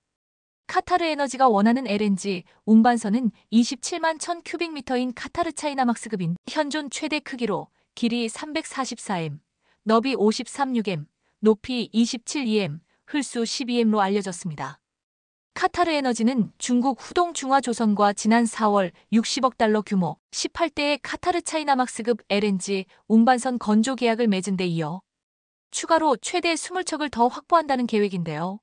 카타르에너지가 원하는 LNG 운반선은 27만 1000큐빅미터인 카타르 차이나막스급인 현존 최대 크기로 길이 344m, 너비 53.6m, 높이 27m, 흘수 12m로 알려졌습니다. 카타르에너지는 중국 후동중화조선과 지난 4월 60억 달러 규모 18대의 카타르 차이나막스급 LNG 운반선 건조 계약을 맺은 데 이어 추가로 최대 20척을 더 확보한다는 계획인데요.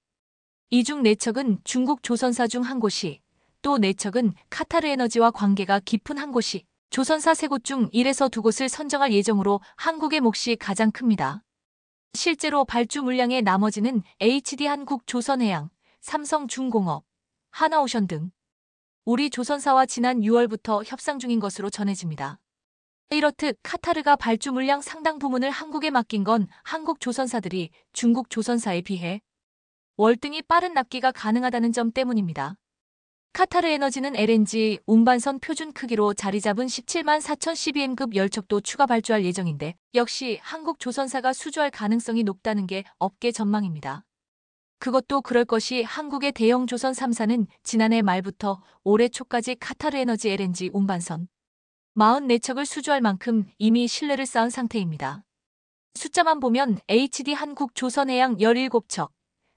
이 중 4척은 중국 조선사 중 한 곳이, 또 4척은 카타르에너지와 관계가 깊은 한 곳이 조선사 3곳 중 1에서 2곳을 선정할 예정으로 한국의 몫이 가장 큽니다. 실제로 발주 물량의 나머지는 HD한국조선해양, 삼성중공업, 하나오션 등 우리 조선사와 지난 6월부터 협상 중인 것으로 전해집니다. 이렇듯 카타르가 발주 물량 상당 부분을 한국에 맡긴 건 한국 조선사들이 중국 조선사에 비해 월등히 빠른 납기가 가능하다는 점 때문입니다. 카타르에너지는 LNG 운반선 표준 크기로 자리 잡은 17만 4012m급 10척도 추가 발주할 예정인데 역시 한국 조선사가 수주할 가능성이 높다는 게 업계 전망입니다. 그것도 그럴 것이 한국의 대형 조선 3사는 지난해 말부터 올해 초까지 카타르에너지 LNG 운반선 44척을 수주할 만큼 이미 신뢰를 쌓은 상태입니다. 숫자만 보면 HD한국조선해양 17척,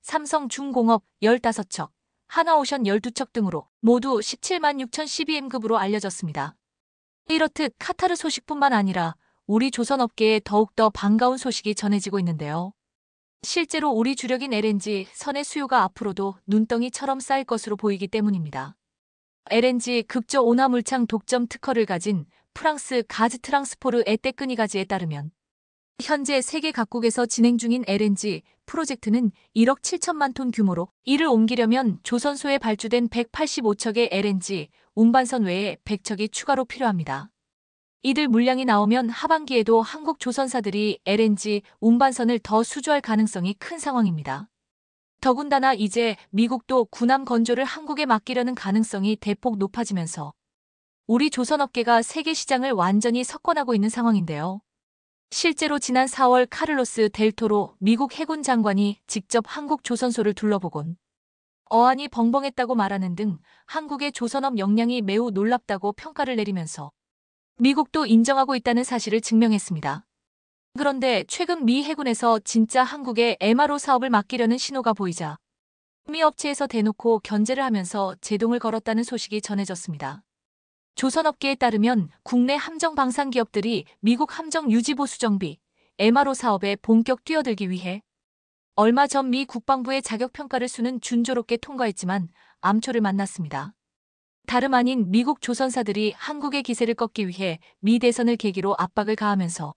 삼성중공업 15척, 하나오션 12척 등으로 모두 17만 6012m급으로 알려졌습니다. 이렇듯 카타르 소식뿐만 아니라 우리 조선업계에 더욱더 반가운 소식이 전해지고 있는데요. 실제로 우리 주력인 LNG 선의 수요가 앞으로도 눈덩이처럼 쌓일 것으로 보이기 때문입니다. LNG 극저 온화물창 독점 특허를 가진 프랑스 가즈 트랑스포르 에떼끄니가즈에 따르면 현재 세계 각국에서 진행 중인 LNG 프로젝트는 1억 7천만 톤 규모로 이를 옮기려면 조선소에 발주된 185척의 LNG 운반선 외에 100척이 추가로 필요합니다. 이들 물량이 나오면 하반기에도 한국 조선사들이 LNG 운반선을 더 수주할 가능성이 큰 상황입니다. 더군다나 이제 미국도 군함 건조를 한국에 맡기려는 가능성이 대폭 높아지면서 우리 조선업계가 세계 시장을 완전히 석권하고 있는 상황인데요. 실제로 지난 4월 카를로스 델토로 미국 해군 장관이 직접 한국 조선소를 둘러보곤 어안이 벙벙했다고 말하는 등 한국의 조선업 역량이 매우 놀랍다고 평가를 내리면서 미국도 인정하고 있다는 사실을 증명했습니다. 그런데 최근 미 해군에서 진짜 한국의 MRO 사업을 맡기려는 신호가 보이자 미 업체에서 대놓고 견제를 하면서 제동을 걸었다는 소식이 전해졌습니다. 조선업계에 따르면 국내 함정 방산 기업들이 미국 함정 유지보수 정비, MRO 사업에 본격 뛰어들기 위해 얼마 전 미 국방부의 자격평가를 수는 준조롭게 통과했지만 암초를 만났습니다. 다름 아닌 미국 조선사들이 한국의 기세를 꺾기 위해 미 대선을 계기로 압박을 가하면서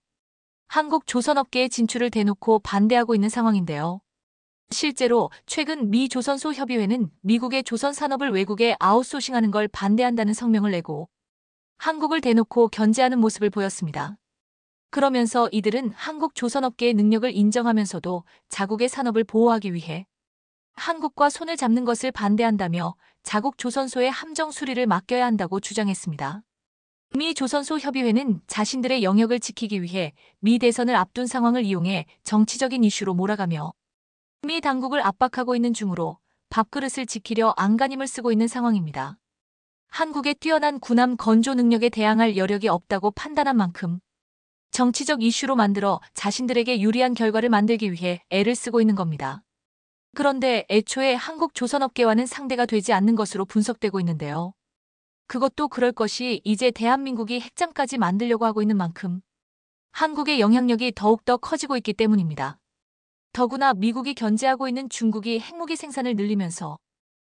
한국 조선업계의 진출을 대놓고 반대하고 있는 상황인데요. 실제로 최근 미 조선소 협의회는 미국의 조선 산업을 외국에 아웃소싱하는 걸 반대한다는 성명을 내고 한국을 대놓고 견제하는 모습을 보였습니다. 그러면서 이들은 한국 조선업계의 능력을 인정하면서도 자국의 산업을 보호하기 위해 한국과 손을 잡는 것을 반대한다며 자국 조선소의 함정 수리를 맡겨야 한다고 주장했습니다. 미 조선소 협의회는 자신들의 영역을 지키기 위해 미 대선을 앞둔 상황을 이용해 정치적인 이슈로 몰아가며 미 당국을 압박하고 있는 중으로 밥그릇을 지키려 안간힘을 쓰고 있는 상황입니다. 한국의 뛰어난 군함 건조 능력에 대항할 여력이 없다고 판단한 만큼 정치적 이슈로 만들어 자신들에게 유리한 결과를 만들기 위해 애를 쓰고 있는 겁니다. 그런데 애초에 한국 조선업계와는 상대가 되지 않는 것으로 분석되고 있는데요. 그것도 그럴 것이 이제 대한민국이 핵잠까지 만들려고 하고 있는 만큼 한국의 영향력이 더욱더 커지고 있기 때문입니다. 더구나 미국이 견제하고 있는 중국이 핵무기 생산을 늘리면서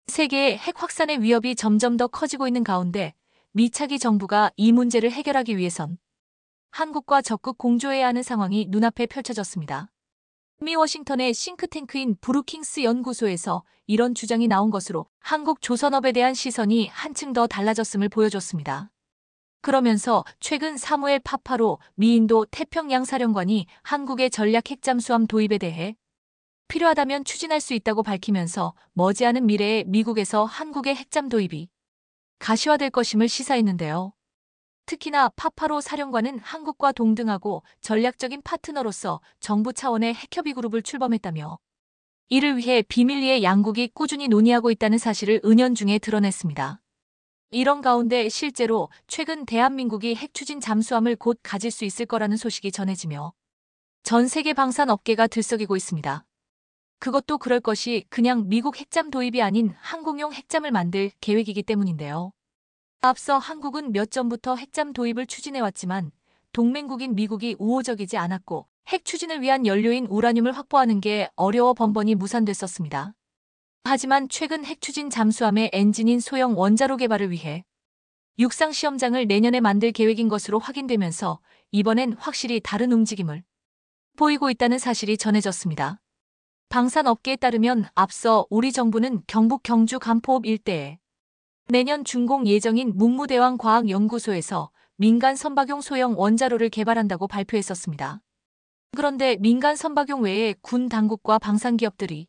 세계의 핵 확산의 위협이 점점 더 커지고 있는 가운데 미 차기 정부가 이 문제를 해결하기 위해선 한국과 적극 공조해야 하는 상황이 눈앞에 펼쳐졌습니다. 미 워싱턴의 싱크탱크인 브루킹스 연구소에서 이런 주장이 나온 것으로 한국 조선업에 대한 시선이 한층 더 달라졌음을 보여줬습니다. 그러면서 최근 사무엘 파파로 미인도 태평양 사령관이 한국의 전략 핵잠수함 도입에 대해 필요하다면 추진할 수 있다고 밝히면서 머지않은 미래에 미국에서 한국의 핵잠 도입이 가시화될 것임을 시사했는데요. 특히나 파파로 사령관은 한국과 동등하고 전략적인 파트너로서 정부 차원의 핵협의 그룹을 출범했다며 이를 위해 비밀리에 양국이 꾸준히 논의하고 있다는 사실을 은연중에 드러냈습니다. 이런 가운데 실제로 최근 대한민국이 핵추진 잠수함을 곧 가질 수 있을 거라는 소식이 전해지며 전 세계 방산 업계가 들썩이고 있습니다. 그것도 그럴 것이 그냥 미국 핵잠 도입이 아닌 한국용 핵잠을 만들 계획이기 때문인데요. 앞서 한국은 몇 전부터 핵잠 도입을 추진해왔지만 동맹국인 미국이 우호적이지 않았고 핵 추진을 위한 연료인 우라늄을 확보하는 게 어려워 번번이 무산됐었습니다. 하지만 최근 핵 추진 잠수함의 엔진인 소형 원자로 개발을 위해 육상 시험장을 내년에 만들 계획인 것으로 확인되면서 이번엔 확실히 다른 움직임을 보이고 있다는 사실이 전해졌습니다. 방산업계에 따르면 앞서 우리 정부는 경북 경주 간포읍 일대에 내년 준공 예정인 문무대왕 과학연구소에서 민간 선박용 소형 원자로를 개발한다고 발표했었습니다. 그런데 민간 선박용 외에 군 당국과 방산기업들이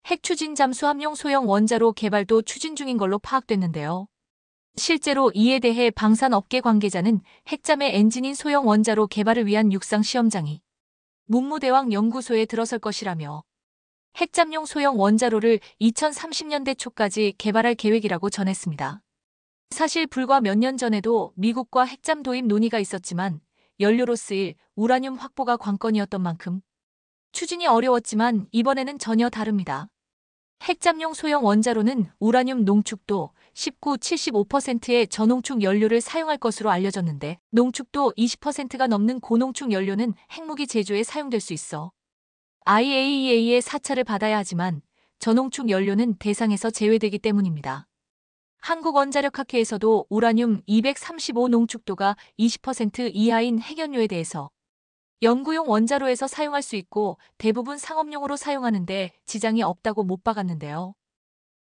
핵추진 잠수함용 소형 원자로 개발도 추진 중인 걸로 파악됐는데요. 실제로 이에 대해 방산업계 관계자는 핵잠의 엔진인 소형 원자로 개발을 위한 육상 시험장이 문무대왕 연구소에 들어설 것이라며 핵잠용 소형 원자로를 2030년대 초까지 개발할 계획이라고 전했습니다. 사실 불과 몇 년 전에도 미국과 핵잠 도입 논의가 있었지만 연료로 쓰일 우라늄 확보가 관건이었던 만큼 추진이 어려웠지만 이번에는 전혀 다릅니다. 핵잠용 소형 원자로는 우라늄 농축도 19-75%의 저농축 연료를 사용할 것으로 알려졌는데 농축도 20%가 넘는 고농축 연료는 핵무기 제조에 사용될 수 있어 IAEA의 사찰을 받아야 하지만 저농축 연료는 대상에서 제외되기 때문입니다. 한국원자력학회에서도 우라늄 235 농축도가 20% 이하인 핵연료에 대해서 연구용 원자로에서 사용할 수 있고 대부분 상업용으로 사용하는데 지장이 없다고 못 박았는데요.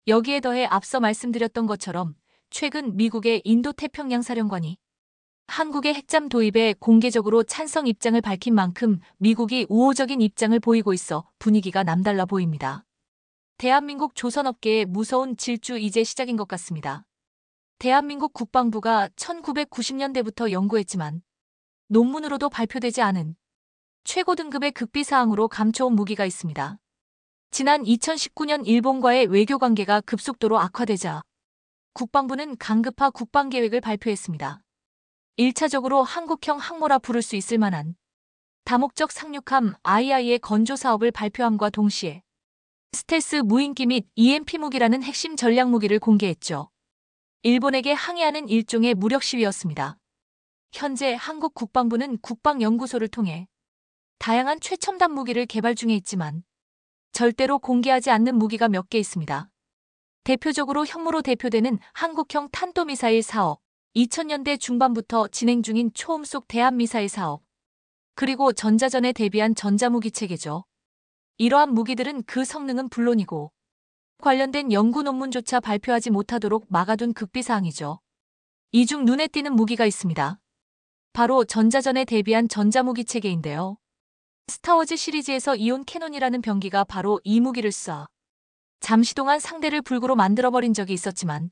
여기에 더해 앞서 말씀드렸던 것처럼 최근 미국의 인도태평양 사령관이 한국의 핵잠 도입에 공개적으로 찬성 입장을 밝힌 만큼 미국이 우호적인 입장을 보이고 있어 분위기가 남달라 보입니다. 대한민국 조선업계의 무서운 질주 이제 시작인 것 같습니다. 대한민국 국방부가 1990년대부터 연구했지만 논문으로도 발표되지 않은 최고 등급의 극비사항으로 감춰온 무기가 있습니다. 지난 2019년 일본과의 외교관계가 급속도로 악화되자 국방부는 강급화 국방계획을 발표했습니다. 1차적으로 한국형 항모라 부를 수 있을 만한 다목적 상륙함 II의 건조 사업을 발표함과 동시에 스텔스 무인기 및 EMP 무기라는 핵심 전략 무기를 공개했죠. 일본에게 항의하는 일종의 무력 시위였습니다. 현재 한국 국방부는 국방연구소를 통해 다양한 최첨단 무기를 개발 중에 있지만 절대로 공개하지 않는 무기가 몇 개 있습니다. 대표적으로 현무로 대표되는 한국형 탄도미사일 사업, 2000년대 중반부터 진행 중인 초음속 대함미사일 사업, 그리고 전자전에 대비한 전자무기 체계죠. 이러한 무기들은 그 성능은 물론이고 관련된 연구 논문조차 발표하지 못하도록 막아둔 극비사항이죠. 이 중 눈에 띄는 무기가 있습니다. 바로 전자전에 대비한 전자무기 체계인데요. 스타워즈 시리즈에서 이온 캐논이라는 병기가 바로 이 무기를 쏴 잠시 동안 상대를 불구로 만들어버린 적이 있었지만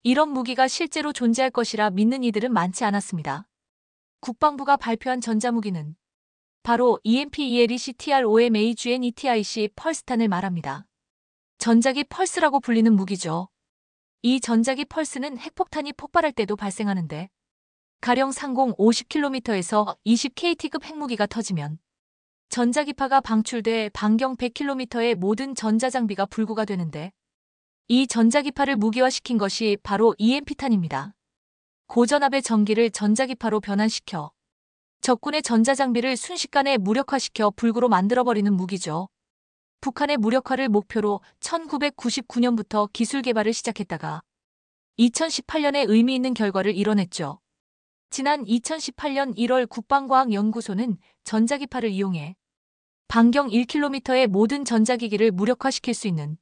이런 무기가 실제로 존재할 것이라 믿는 이들은 많지 않았습니다. 국방부가 발표한 전자무기는 바로 EMP-ELECTR-OMAGNETIC 펄스탄을 말합니다. 전자기 펄스라고 불리는 무기죠. 이 전자기 펄스는 핵폭탄이 폭발할 때도 발생하는데 가령 상공 50km에서 20kt급 핵무기가 터지면 전자기파가 방출돼 반경 100km의 모든 전자장비가 불구가 되는데 이 전자기파를 무기화시킨 것이 바로 EMP탄입니다. 고전압의 전기를 전자기파로 변환시켜 적군의 전자장비를 순식간에 무력화시켜 불구로 만들어버리는 무기죠. 북한의 무력화를 목표로 1999년부터 기술 개발을 시작했다가 2018년에 의미 있는 결과를 이뤄냈죠. 지난 2018년 1월 국방과학연구소는 전자기파를 이용해 반경 1km의 모든 전자기기를 무력화시킬 수 있는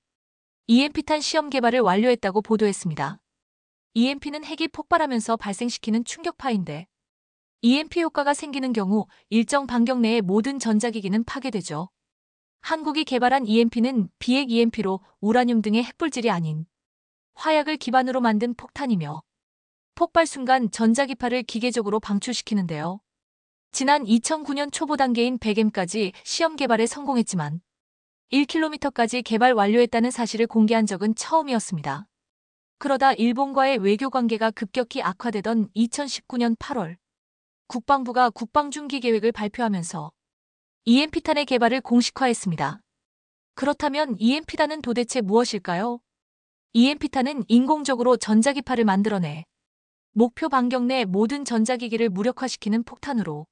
EMP탄 시험 개발을 완료했다고 보도했습니다. EMP는 핵이 폭발하면서 발생시키는 충격파인데 EMP 효과가 생기는 경우 일정 반경 내의 모든 전자기기는 파괴되죠. 한국이 개발한 EMP는 비핵 EMP로 우라늄 등의 핵불질이 아닌 화약을 기반으로 만든 폭탄이며 폭발 순간 전자기파를 기계적으로 방출시키는데요. 지난 2009년 초보 단계인 100M까지 시험 개발에 성공했지만 1km까지 개발 완료했다는 사실을 공개한 적은 처음이었습니다. 그러다 일본과의 외교 관계가 급격히 악화되던 2019년 8월 국방부가 국방중기 계획을 발표하면서 EMP탄의 개발을 공식화했습니다. 그렇다면 EMP탄은 도대체 무엇일까요? EMP탄은 인공적으로 전자기파를 만들어내 목표 반경 내 모든 전자기기를 무력화시키는 폭탄으로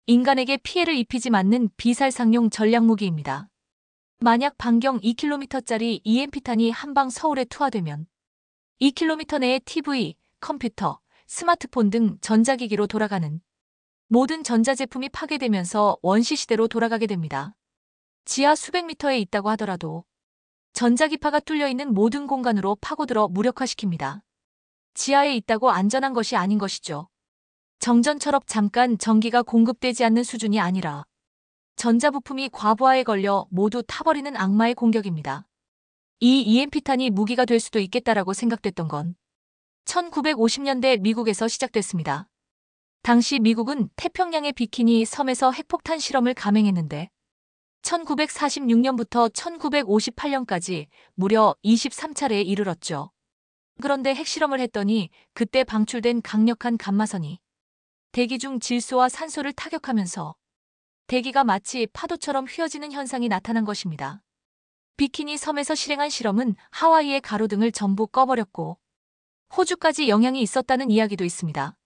인간에게 피해를 입히지 않는 비살상용 전략무기입니다. 만약 반경 2km짜리 EMP탄이 한방 서울에 투하되면 2km 내의 TV, 컴퓨터, 스마트폰 등 전자기기로 돌아가는 모든 전자제품이 파괴되면서 원시시대로 돌아가게 됩니다. 지하 수백 미터에 있다고 하더라도 전자기파가 뚫려있는 모든 공간으로 파고들어 무력화시킵니다. 지하에 있다고 안전한 것이 아닌 것이죠. 정전처럼 잠깐 전기가 공급되지 않는 수준이 아니라 전자부품이 과부하에 걸려 모두 타버리는 악마의 공격입니다. 이 EMP탄이 무기가 될 수도 있겠다라고 생각됐던 건 1950년대 미국에서 시작됐습니다. 당시 미국은 태평양의 비키니 섬에서 핵폭탄 실험을 감행했는데 1946년부터 1958년까지 무려 23차례에 이르렀죠. 그런데 핵실험을 했더니 그때 방출된 강력한 감마선이 대기 중 질소와 산소를 타격하면서 대기가 마치 파도처럼 휘어지는 현상이 나타난 것입니다. 비키니 섬에서 실행한 실험은 하와이의 가로등을 전부 꺼버렸고 호주까지 영향이 있었다는 이야기도 있습니다.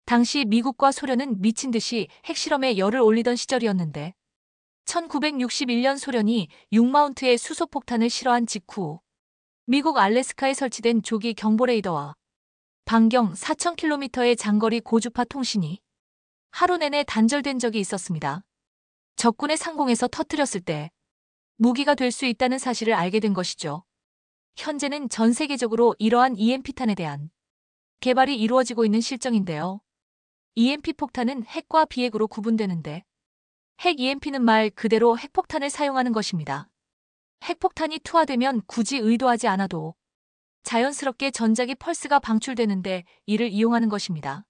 당시 미국과 소련은 미친 듯이 핵실험에 열을 올리던 시절이었는데 1961년 소련이 6마운트의 수소폭탄을 실어한 직후 미국 알래스카에 설치된 조기 경보 레이더와 반경 4,000km의 장거리 고주파 통신이 하루 내내 단절된 적이 있었습니다. 적군의 상공에서 터뜨렸을 때 무기가 될 수 있다는 사실을 알게 된 것이죠. 현재는 전 세계적으로 이러한 EMP탄에 대한 개발이 이루어지고 있는 실정인데요. EMP 폭탄은 핵과 비핵으로 구분되는데 핵 EMP는 말 그대로 핵폭탄을 사용하는 것입니다. 핵폭탄이 투하되면 굳이 의도하지 않아도 자연스럽게 전자기 펄스가 방출되는데 이를 이용하는 것입니다.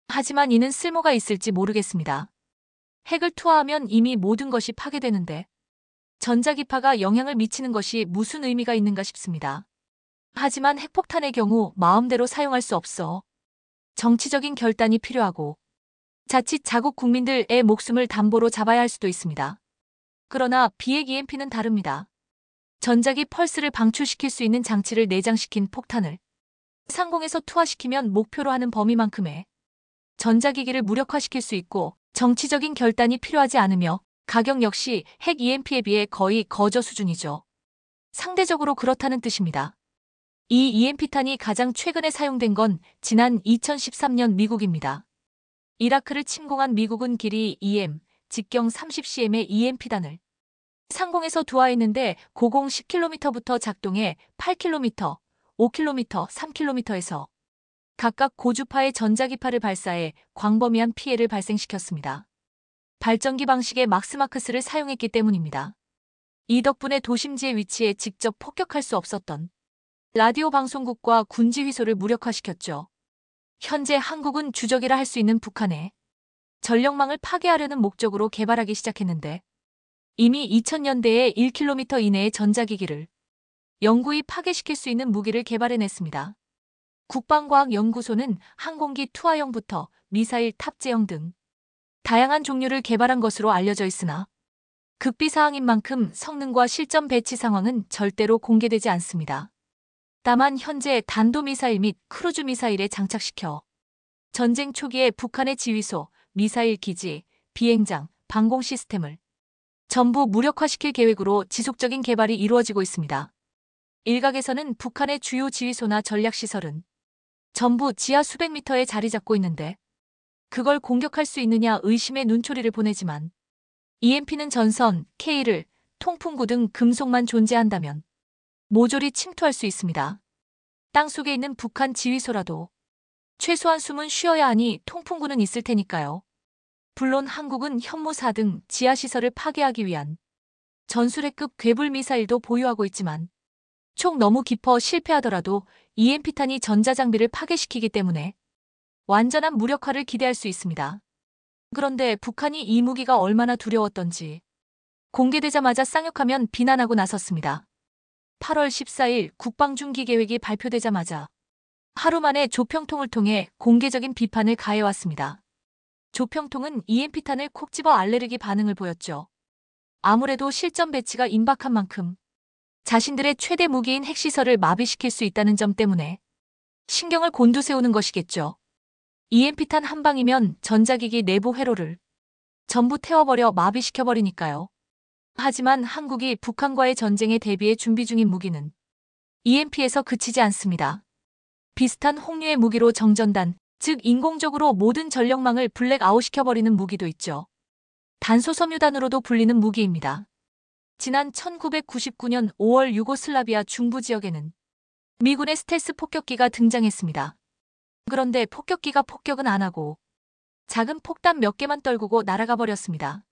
하지만 이는 쓸모가 있을지 모르겠습니다. 핵을 투하하면 이미 모든 것이 파괴되는데 전자기파가 영향을 미치는 것이 무슨 의미가 있는가 싶습니다. 하지만 핵폭탄의 경우 마음대로 사용할 수 없어 정치적인 결단이 필요하고 자칫 자국 국민들의 목숨을 담보로 잡아야 할 수도 있습니다. 그러나 비핵 EMP는 다릅니다. 전자기 펄스를 방출시킬 수 있는 장치를 내장시킨 폭탄을 상공에서 투하시키면 목표로 하는 범위만큼의 전자기기를 무력화시킬 수 있고 정치적인 결단이 필요하지 않으며 가격 역시 핵 EMP에 비해 거의 거저 수준이죠. 상대적으로 그렇다는 뜻입니다. 이 EMP탄이 가장 최근에 사용된 건 지난 2013년 미국입니다. 이라크를 침공한 미국은 길이 2m, 직경 30cm의 EMP단을 상공에서 투하했는데 고공 10km부터 작동해 8km, 5km, 3km에서 각각 고주파의 전자기파를 발사해 광범위한 피해를 발생시켰습니다. 발전기 방식의 막스마크스를 사용했기 때문입니다. 이 덕분에 도심지의 위치에 직접 폭격할 수 없었던 라디오 방송국과 군지휘소를 무력화시켰죠. 현재 한국은 주적이라 할 수 있는 북한의 전력망을 파괴하려는 목적으로 개발하기 시작했는데 이미 2000년대에 1km 이내의 전자기기를 영구히 파괴시킬 수 있는 무기를 개발해냈습니다. 국방과학연구소는 항공기 투하형부터 미사일 탑재형 등 다양한 종류를 개발한 것으로 알려져 있으나 극비사항인 만큼 성능과 실전 배치 상황은 절대로 공개되지 않습니다. 다만 현재 단도미사일 및 크루즈 미사일에 장착시켜 전쟁 초기에 북한의 지휘소, 미사일 기지, 비행장, 방공 시스템을 전부 무력화시킬 계획으로 지속적인 개발이 이루어지고 있습니다. 일각에서는 북한의 주요 지휘소나 전략시설은 전부 지하 수백 미터에 자리 잡고 있는데 그걸 공격할 수 있느냐 의심의 눈초리를 보내지만 EMP는 전선, 케이블, 통풍구 등 금속만 존재한다면 모조리 침투할 수 있습니다. 땅속에 있는 북한 지휘소라도 최소한 숨은 쉬어야 하니 통풍구는 있을 테니까요. 물론 한국은 현무4 등 지하시설을 파괴하기 위한 전술핵급 궤불 미사일도 보유하고 있지만 총 너무 깊어 실패하더라도 EMP탄이 전자장비를 파괴시키기 때문에 완전한 무력화를 기대할 수 있습니다. 그런데 북한이 이 무기가 얼마나 두려웠던지 공개되자마자 쌍욕하면 비난하고 나섰습니다. 8월 14일 국방중기 계획이 발표되자마자 하루 만에 조평통을 통해 공개적인 비판을 가해왔습니다. 조평통은 EMP탄을 콕 집어 알레르기 반응을 보였죠. 아무래도 실전 배치가 임박한 만큼 자신들의 최대 무기인 핵시설을 마비시킬 수 있다는 점 때문에 신경을 곤두세우는 것이겠죠. EMP탄 한 방이면 전자기기 내부 회로를 전부 태워버려 마비시켜버리니까요. 하지만 한국이 북한과의 전쟁에 대비해 준비 중인 무기는 EMP에서 그치지 않습니다. 비슷한 홍류의 무기로 정전단, 즉 인공적으로 모든 전력망을 블랙아웃시켜버리는 무기도 있죠. 단소섬유단으로도 불리는 무기입니다. 지난 1999년 5월 유고슬라비아 중부 지역에는 미군의 스텔스 폭격기가 등장했습니다. 그런데 폭격기가 폭격은 안 하고 작은 폭탄 몇 개만 떨구고 날아가 버렸습니다.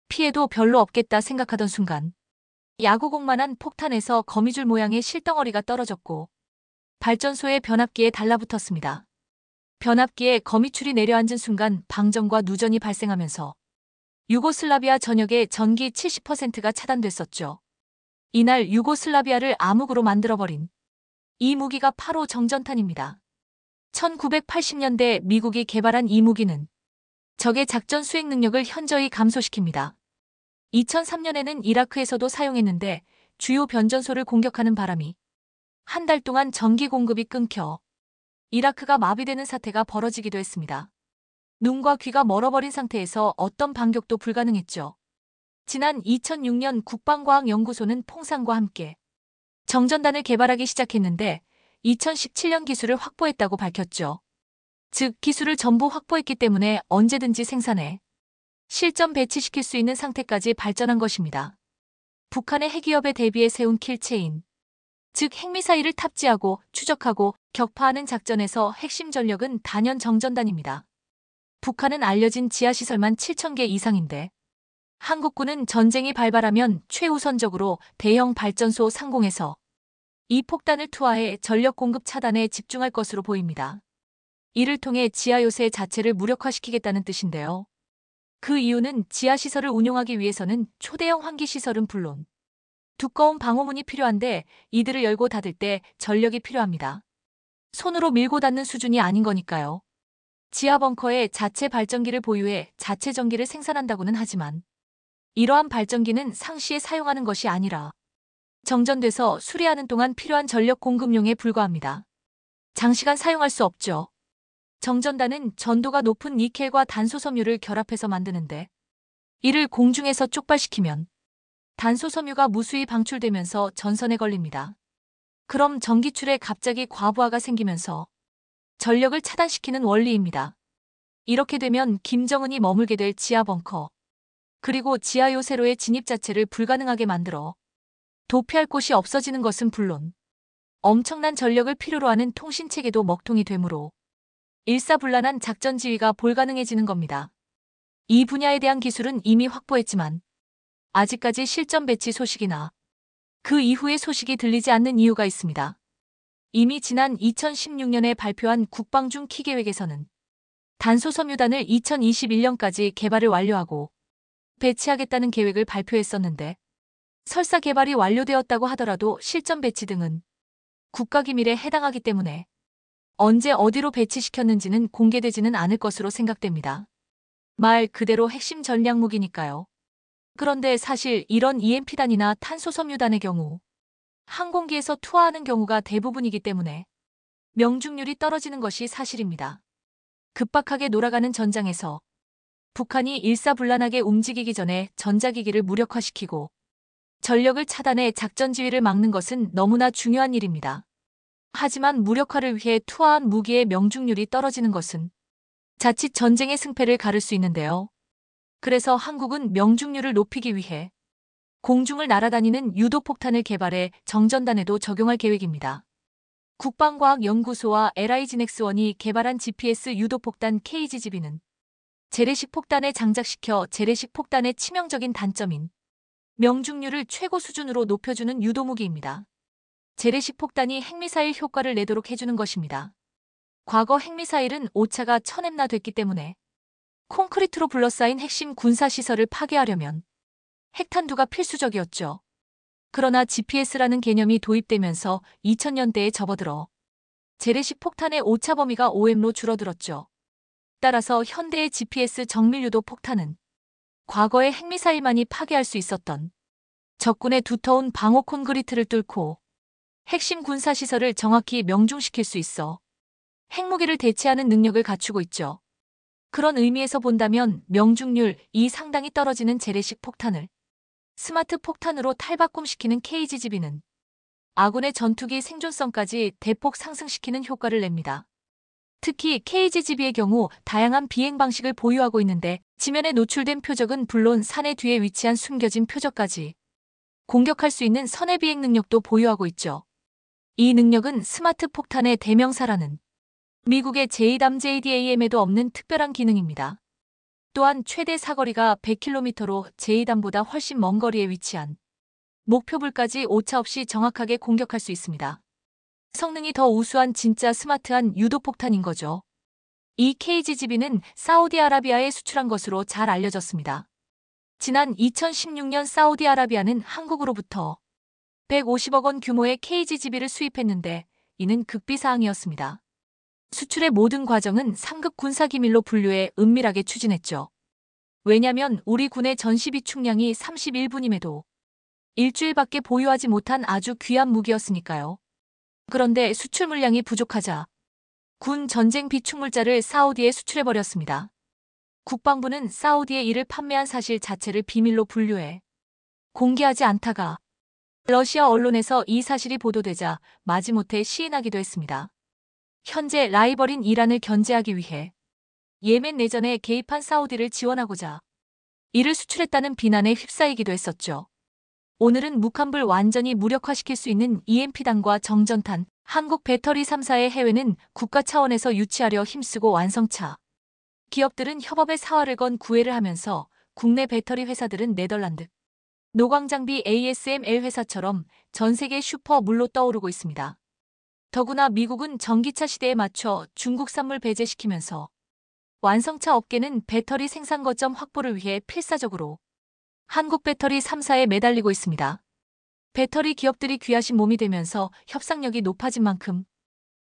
피해도 별로 없겠다 생각하던 순간 야구공만한 폭탄에서 거미줄 모양의 실덩어리가 떨어졌고 발전소의 변압기에 달라붙었습니다. 변압기에 거미줄이 내려앉은 순간 방전과 누전이 발생하면서 유고슬라비아 전역의 전기 70%가 차단됐었죠. 이날 유고슬라비아를 암흑으로 만들어버린 이 무기가 8호 정전탄입니다. 1980년대 미국이 개발한 이 무기는 적의 작전 수행 능력을 현저히 감소시킵니다. 2003년에는 이라크에서도 사용했는데 주요 변전소를 공격하는 바람이 한 달 동안 전기 공급이 끊겨 이라크가 마비되는 사태가 벌어지기도 했습니다. 눈과 귀가 멀어버린 상태에서 어떤 반격도 불가능했죠. 지난 2006년 국방과학연구소는 퐁상과 함께 정전단을 개발하기 시작했는데 2017년 기술을 확보했다고 밝혔죠. 즉 기술을 전부 확보했기 때문에 언제든지 생산해 실전 배치시킬 수 있는 상태까지 발전한 것입니다. 북한의 핵위협에 대비해 세운 킬체인, 즉 핵미사일을 탑재하고 추적하고 격파하는 작전에서 핵심 전력은 단연 정전단입니다. 북한은 알려진 지하시설만 7,000개 이상인데 한국군은 전쟁이 발발하면 최우선적으로 대형 발전소 상공에서 이 폭탄을 투하해 전력 공급 차단에 집중할 것으로 보입니다. 이를 통해 지하요새 자체를 무력화시키겠다는 뜻인데요. 그 이유는 지하시설을 운용하기 위해서는 초대형 환기시설은 물론 두꺼운 방호문이 필요한데 이들을 열고 닫을 때 전력이 필요합니다. 손으로 밀고 닫는 수준이 아닌 거니까요. 지하 벙커에 자체 발전기를 보유해 자체 전기를 생산한다고는 하지만 이러한 발전기는 상시에 사용하는 것이 아니라 정전돼서 수리하는 동안 필요한 전력 공급용에 불과합니다. 장시간 사용할 수 없죠. 정전단은 전도가 높은 니켈과 단소섬유를 결합해서 만드는데 이를 공중에서 쪽발시키면 단소섬유가 무수히 방출되면서 전선에 걸립니다. 그럼 전기줄에 갑자기 과부하가 생기면서 전력을 차단시키는 원리입니다. 이렇게 되면 김정은이 머물게 될 지하 벙커, 그리고 지하 요새로의 진입 자체를 불가능하게 만들어 도피할 곳이 없어지는 것은 물론 엄청난 전력을 필요로 하는 통신체계도 먹통이 되므로 일사불란한 작전 지휘가 불가능해지는 겁니다. 이 분야에 대한 기술은 이미 확보했지만 아직까지 실전 배치 소식이나 그 이후의 소식이 들리지 않는 이유가 있습니다. 이미 지난 2016년에 발표한 국방중 키계획에서는 단소섬유단을 2021년까지 개발을 완료하고 배치하겠다는 계획을 발표했었는데 설사 개발이 완료되었다고 하더라도 실전 배치 등은 국가기밀에 해당하기 때문에 언제 어디로 배치시켰는지는 공개되지는 않을 것으로 생각됩니다. 말 그대로 핵심 전략무기니까요. 그런데 사실 이런 EMP단이나 탄소섬유단의 경우 항공기에서 투하하는 경우가 대부분이기 때문에 명중률이 떨어지는 것이 사실입니다. 급박하게 돌아가는 전장에서 북한이 일사불란하게 움직이기 전에 전자기기를 무력화시키고 전력을 차단해 작전 지휘를 막는 것은 너무나 중요한 일입니다. 하지만 무력화를 위해 투하한 무기의 명중률이 떨어지는 것은 자칫 전쟁의 승패를 가를 수 있는데요. 그래서 한국은 명중률을 높이기 위해 공중을 날아다니는 유도폭탄을 개발해 정전단에도 적용할 계획입니다. 국방과학연구소와 LIGNX1이 개발한 GPS 유도폭탄 KGB는 재래식 폭탄에 장작시켜 재래식 폭탄의 치명적인 단점인 명중률을 최고 수준으로 높여주는 유도무기입니다. 재래식 폭탄이 핵미사일 효과를 내도록 해주는 것입니다. 과거 핵미사일은 오차가 1000엠나 됐기 때문에 콘크리트로 둘러싸인 핵심 군사시설을 파괴하려면 핵탄두가 필수적이었죠. 그러나 GPS라는 개념이 도입되면서 2000년대에 접어들어 재래식 폭탄의 오차 범위가 5M로 줄어들었죠. 따라서 현대의 GPS 정밀유도 폭탄은 과거의 핵미사일만이 파괴할 수 있었던 적군의 두터운 방어 콘크리트를 뚫고 핵심 군사시설을 정확히 명중시킬 수 있어 핵무기를 대체하는 능력을 갖추고 있죠. 그런 의미에서 본다면 명중률이 상당히 떨어지는 재래식 폭탄을 스마트 폭탄으로 탈바꿈시키는 KGB는 아군의 전투기 생존성까지 대폭 상승시키는 효과를 냅니다. 특히 KGB의 경우 다양한 비행 방식을 보유하고 있는데 지면에 노출된 표적은 물론 산의 뒤에 위치한 숨겨진 표적까지 공격할 수 있는 선의 비행 능력도 보유하고 있죠. 이 능력은 스마트 폭탄의 대명사라는 미국의 제2담 JDAM에도 없는 특별한 기능입니다. 또한 최대 사거리가 100km로 제2담보다 훨씬 먼 거리에 위치한 목표물까지 오차없이 정확하게 공격할 수 있습니다. 성능이 더 우수한 진짜 스마트한 유도폭탄인 거죠. 이 KGB는 사우디아라비아에 수출한 것으로 잘 알려졌습니다. 지난 2016년 사우디아라비아는 한국으로부터 150억 원 규모의 KGB를 수입했는데 이는 극비사항이었습니다. 수출의 모든 과정은 3급 군사기밀로 분류해 은밀하게 추진했죠. 왜냐면 우리 군의 전시비 충량이 31분임에도 일주일밖에 보유하지 못한 아주 귀한 무기였으니까요. 그런데 수출 물량이 부족하자 군 전쟁 비축물자를 사우디에 수출해버렸습니다. 국방부는 사우디에 이를 판매한 사실 자체를 비밀로 분류해 공개하지 않다가 러시아 언론에서 이 사실이 보도되자 마지못해 시인하기도 했습니다. 현재 라이벌인 이란을 견제하기 위해 예멘 내전에 개입한 사우디를 지원하고자 이를 수출했다는 비난에 휩싸이기도 했었죠. 오늘은 북한불 완전히 무력화시킬 수 있는 EMP단과 정전탄, 한국 배터리 3사의 해외는 국가 차원에서 유치하려 힘쓰고 완성차. 기업들은 협업에 사활을 건 구애를 하면서 국내 배터리 회사들은 네덜란드, 노광장비 ASML 회사처럼 전 세계 슈퍼물로 떠오르고 있습니다. 더구나 미국은 전기차 시대에 맞춰 중국산물 배제시키면서 완성차 업계는 배터리 생산 거점 확보를 위해 필사적으로 한국 배터리 3사에 매달리고 있습니다. 배터리 기업들이 귀하신 몸이 되면서 협상력이 높아진 만큼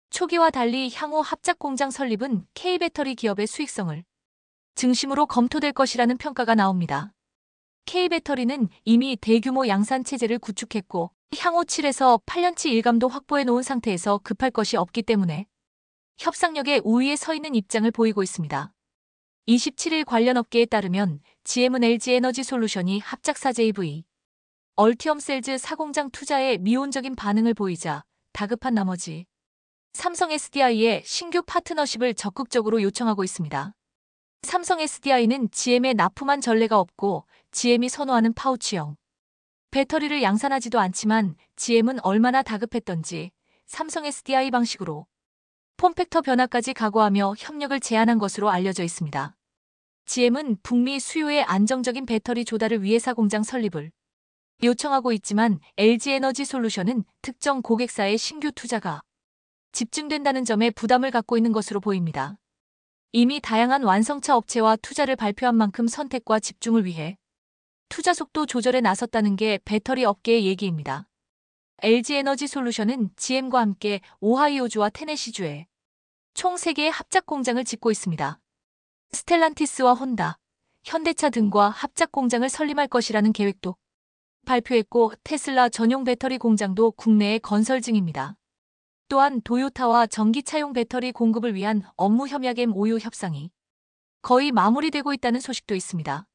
초기와 달리 향후 합작 공장 설립은 K배터리 기업의 수익성을 중심으로 검토될 것이라는 평가가 나옵니다. K배터리는 이미 대규모 양산 체제를 구축했고 향후 7에서 8년치 일감도 확보해 놓은 상태에서 급할 것이 없기 때문에 협상력의 우위에 서 있는 입장을 보이고 있습니다. 27일 관련 업계에 따르면 GM은 LG에너지솔루션이 합작사 JV 얼티엄셀즈 사공장 투자에 미온적인 반응을 보이자 다급한 나머지 삼성 SDI의 신규 파트너십을 적극적으로 요청하고 있습니다. 삼성 SDI는 GM에 납품한 전례가 없고 GM이 선호하는 파우치형 배터리를 양산하지도 않지만 GM은 얼마나 다급했던지 삼성 SDI 방식으로 폼팩터 변화까지 각오하며 협력을 제안한 것으로 알려져 있습니다. GM은 북미 수요의 안정적인 배터리 조달을 위해 사공장 설립을 요청하고 있지만 LG에너지솔루션은 특정 고객사의 신규 투자가 집중된다는 점에 부담을 갖고 있는 것으로 보입니다. 이미 다양한 완성차 업체와 투자를 발표한 만큼 선택과 집중을 위해 투자 속도 조절에 나섰다는 게 배터리 업계의 얘기입니다. LG에너지솔루션은 GM과 함께 오하이오주와 테네시주에 총 3개의 합작 공장을 짓고 있습니다. 스텔란티스와 혼다, 현대차 등과 합작 공장을 설립할 것이라는 계획도 발표했고 테슬라 전용 배터리 공장도 국내에 건설 중입니다. 또한 도요타와 전기차용 배터리 공급을 위한 업무 협약 MOU 협상이 거의 마무리되고 있다는 소식도 있습니다.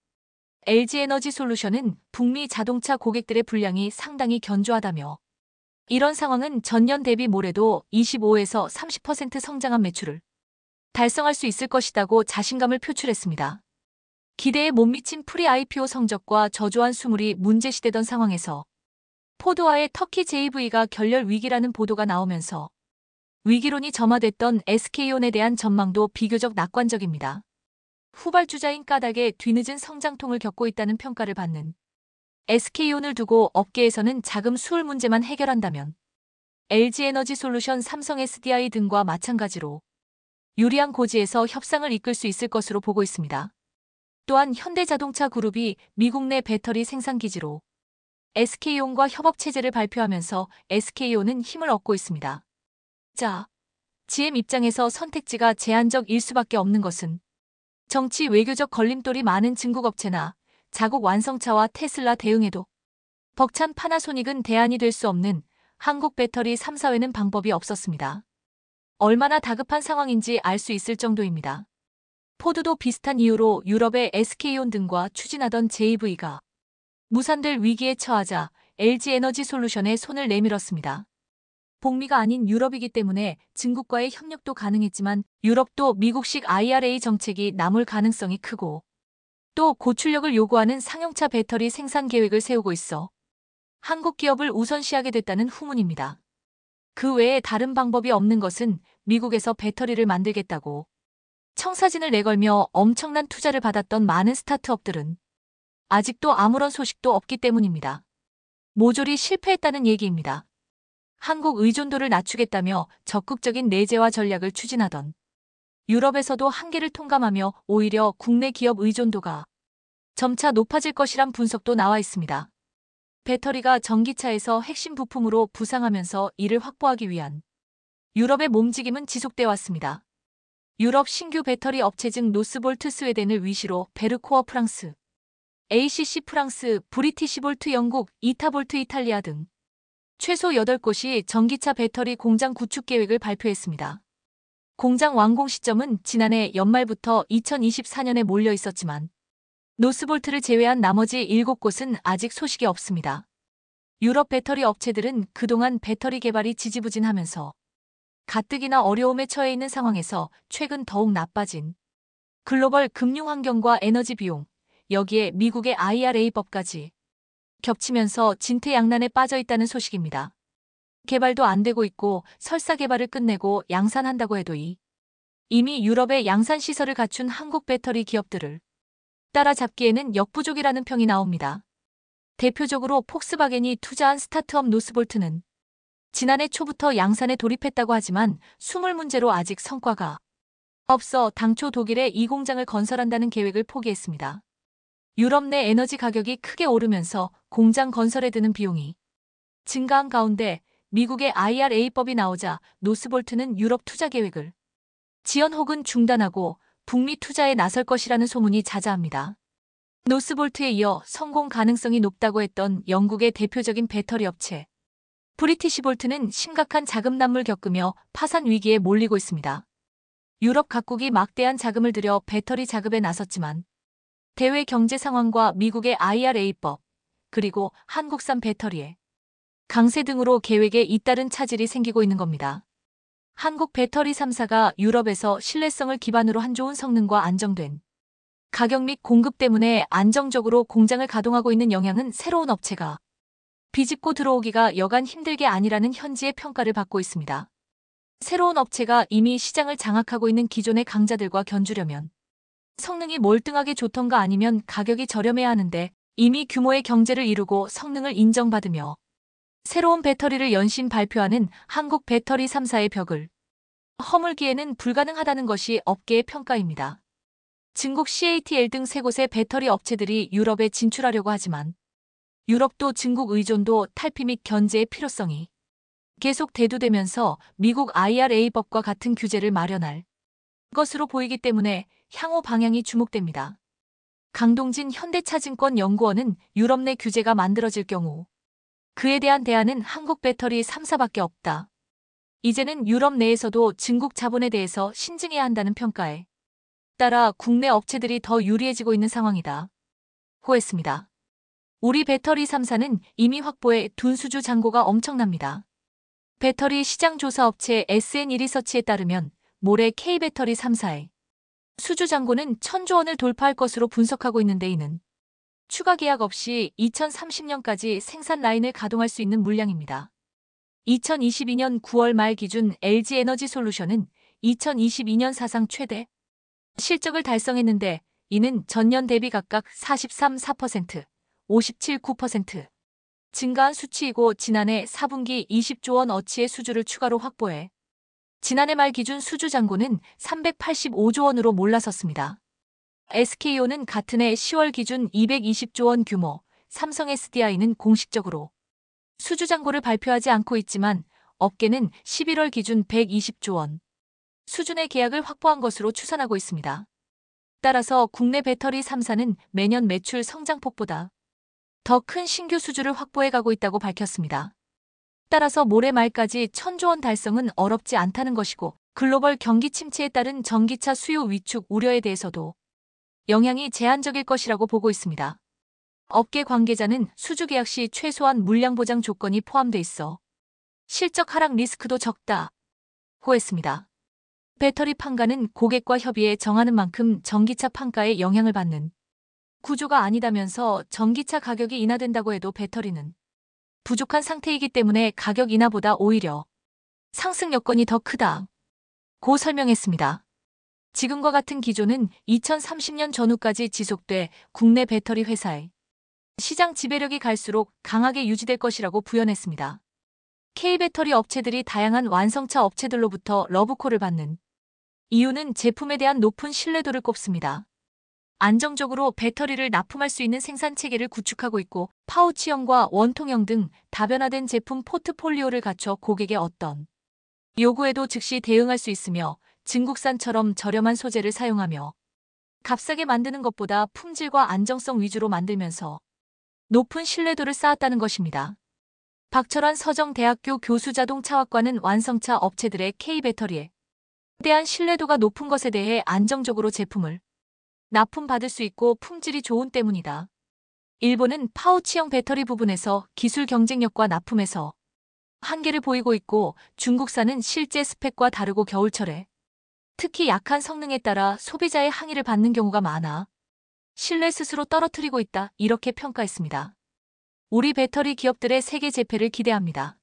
LG에너지솔루션은 북미 자동차 고객들의 분량이 상당히 견조하다며 이런 상황은 전년 대비 올해도 25에서 30% 성장한 매출을 달성할 수 있을 것이라고 자신감을 표출했습니다. 기대에 못 미친 프리-IPO 성적과 저조한 수물이 문제시되던 상황에서 포드와의 터키 JV가 결렬 위기라는 보도가 나오면서 위기론이 점화됐던 SK온에 대한 전망도 비교적 낙관적입니다. 후발주자인 까닭에 뒤늦은 성장통을 겪고 있다는 평가를 받는 SK온을 두고 업계에서는 자금 수울 문제만 해결한다면 LG에너지솔루션, 삼성 SDI 등과 마찬가지로 유리한 고지에서 협상을 이끌 수 있을 것으로 보고 있습니다. 또한 현대자동차 그룹이 미국 내 배터리 생산기지로 SK온과 협업체제를 발표하면서 SK온은 힘을 얻고 있습니다. GM 입장에서 선택지가 제한적일 수밖에 없는 것은 정치 외교적 걸림돌이 많은 중국업체나 자국 완성차와 테슬라 대응에도 벅찬 파나소닉은 대안이 될 수 없는 한국 배터리 3사회는 방법이 없었습니다. 얼마나 다급한 상황인지 알 수 있을 정도입니다. 포드도 비슷한 이유로 유럽의 SK온 등과 추진하던 JV가 무산될 위기에 처하자 LG에너지솔루션에 손을 내밀었습니다. 북미가 아닌 유럽이기 때문에 중국과의 협력도 가능했지만 유럽도 미국식 IRA 정책이 남을 가능성이 크고 또 고출력을 요구하는 상용차 배터리 생산 계획을 세우고 있어 한국 기업을 우선시하게 됐다는 후문입니다. 그 외에 다른 방법이 없는 것은 미국에서 배터리를 만들겠다고 청사진을 내걸며 엄청난 투자를 받았던 많은 스타트업들은 아직도 아무런 소식도 없기 때문입니다. 모조리 실패했다는 얘기입니다. 한국 의존도를 낮추겠다며 적극적인 내재화 전략을 추진하던 유럽에서도 한계를 통감하며 오히려 국내 기업 의존도가 점차 높아질 것이란 분석도 나와 있습니다. 배터리가 전기차에서 핵심 부품으로 부상하면서 이를 확보하기 위한 유럽의 몸직임은 지속돼 왔습니다. 유럽 신규 배터리 업체 중 노스볼트 스웨덴을 위시로 베르코어 프랑스, ACC 프랑스, 브리티시볼트 영국, 이타볼트 이탈리아 등 최소 8곳이 전기차 배터리 공장 구축 계획을 발표했습니다. 공장 완공 시점은 지난해 연말부터 2024년에 몰려 있었지만 노스볼트를 제외한 나머지 7곳은 아직 소식이 없습니다. 유럽 배터리 업체들은 그동안 배터리 개발이 지지부진하면서 가뜩이나 어려움에 처해 있는 상황에서 최근 더욱 나빠진 글로벌 금융 환경과 에너지 비용, 여기에 미국의 IRA법까지 겹치면서 진퇴양난에 빠져 있다는 소식입니다. 개발도 안 되고 있고 설사 개발을 끝내고 양산한다고 해도 이미 유럽의 양산 시설을 갖춘 한국 배터리 기업들을 따라잡기에는 역부족이라는 평이 나옵니다. 대표적으로 폭스바겐이 투자한 스타트업 노스볼트는 지난해 초부터 양산에 돌입했다고 하지만 수물 문제로 아직 성과가 없어 당초 독일에 이 공장을 건설한다는 계획을 포기했습니다. 유럽 내 에너지 가격이 크게 오르면서 공장 건설에 드는 비용이 증가한 가운데 미국의 IRA법이 나오자 노스볼트는 유럽 투자 계획을 지연 혹은 중단하고 북미 투자에 나설 것이라는 소문이 자자합니다. 노스볼트에 이어 성공 가능성이 높다고 했던 영국의 대표적인 배터리 업체 브리티시볼트는 심각한 자금 난물 겪으며 파산 위기에 몰리고 있습니다. 유럽 각국이 막대한 자금을 들여 배터리 작업에 나섰지만 대외 경제 상황과 미국의 IRA법, 그리고 한국산 배터리의 강세 등으로 계획에 잇따른 차질이 생기고 있는 겁니다. 한국 배터리 3사가 유럽에서 신뢰성을 기반으로 한 좋은 성능과 안정된 가격 및 공급 때문에 안정적으로 공장을 가동하고 있는 영향은 새로운 업체가 비집고 들어오기가 여간 힘들게 아니라는 현지의 평가를 받고 있습니다. 새로운 업체가 이미 시장을 장악하고 있는 기존의 강자들과 견주려면 성능이 몰등하게 좋던가 아니면 가격이 저렴해야 하는데 이미 규모의 경제를 이루고 성능을 인정받으며 새로운 배터리를 연신 발표하는 한국 배터리 3사의 벽을 허물기에는 불가능하다는 것이 업계의 평가입니다. 중국 CATL 등 세 곳의 배터리 업체들이 유럽에 진출하려고 하지만 유럽도 중국 의존도 탈피 및 견제의 필요성이 계속 대두되면서 미국 IRA법과 같은 규제를 마련할 것으로 보이기 때문에 향후 방향이 주목됩니다. 강동진 현대차증권 연구원은 유럽 내 규제가 만들어질 경우 그에 대한 대안은 한국 배터리 3사밖에 없다. 이제는 유럽 내에서도 중국 자본에 대해서 신중해야 한다는 평가에 따라 국내 업체들이 더 유리해지고 있는 상황이다. 고했습니다. 우리 배터리 3사는 이미 확보해 둔 수주 잔고가 엄청납니다. 배터리 시장 조사 업체 SNE 리서치에 따르면 모레 K배터리 3사의 수주 잔고는 1,000조 원을 돌파할 것으로 분석하고 있는데 이는 추가 계약 없이 2030년까지 생산 라인을 가동할 수 있는 물량입니다. 2022년 9월 말 기준 LG에너지솔루션은 2022년 사상 최대 실적을 달성했는데 이는 전년 대비 각각 43.4%, 57.9% 증가한 수치이고 지난해 4분기 20조 원 어치의 수주를 추가로 확보해 지난해 말 기준 수주 잔고는 385조 원으로 몰라섰습니다. SK온은 같은 해 10월 기준 220조 원 규모, 삼성 SDI는 공식적으로 수주 잔고를 발표하지 않고 있지만 업계는 11월 기준 120조 원 수준의 계약을 확보한 것으로 추산하고 있습니다. 따라서 국내 배터리 3사는 매년 매출 성장폭보다 더 큰 신규 수주를 확보해 가고 있다고 밝혔습니다. 따라서 모레 말까지 1,000조 원 달성은 어렵지 않다는 것이고 글로벌 경기 침체에 따른 전기차 수요 위축 우려에 대해서도 영향이 제한적일 것이라고 보고 있습니다. 업계 관계자는 수주 계약 시 최소한 물량 보장 조건이 포함돼 있어 실적 하락 리스크도 적다. 고했습니다. 배터리 판가는 고객과 협의해 정하는 만큼 전기차 판가에 영향을 받는 구조가 아니다면서 전기차 가격이 인하된다고 해도 배터리는 부족한 상태이기 때문에 가격 인하보다 오히려 상승 여건이 더 크다. 고 설명했습니다. 지금과 같은 기조는 2030년 전후까지 지속돼 국내 배터리 회사의 시장 지배력이 갈수록 강하게 유지될 것이라고 부연했습니다. K배터리 업체들이 다양한 완성차 업체들로부터 러브콜을 받는 이유는 제품에 대한 높은 신뢰도를 꼽습니다. 안정적으로 배터리를 납품할 수 있는 생산 체계를 구축하고 있고 파우치형과 원통형 등 다변화된 제품 포트폴리오를 갖춰 고객의 어떤 요구에도 즉시 대응할 수 있으며 중국산처럼 저렴한 소재를 사용하며 값싸게 만드는 것보다 품질과 안정성 위주로 만들면서 높은 신뢰도를 쌓았다는 것입니다. 박철환 서정대학교 교수 자동차학과는 완성차 업체들의 K배터리에 대한 신뢰도가 높은 것에 대해 안정적으로 제품을 납품받을 수 있고 품질이 좋은 때문이다. 일본은 파우치형 배터리 부분에서 기술 경쟁력과 납품에서 한계를 보이고 있고 중국산은 실제 스펙과 다르고 겨울철에 특히 약한 성능에 따라 소비자의 항의를 받는 경우가 많아 신뢰 스스로 떨어뜨리고 있다. 이렇게 평가했습니다. 우리 배터리 기업들의 세계 재패를 기대합니다.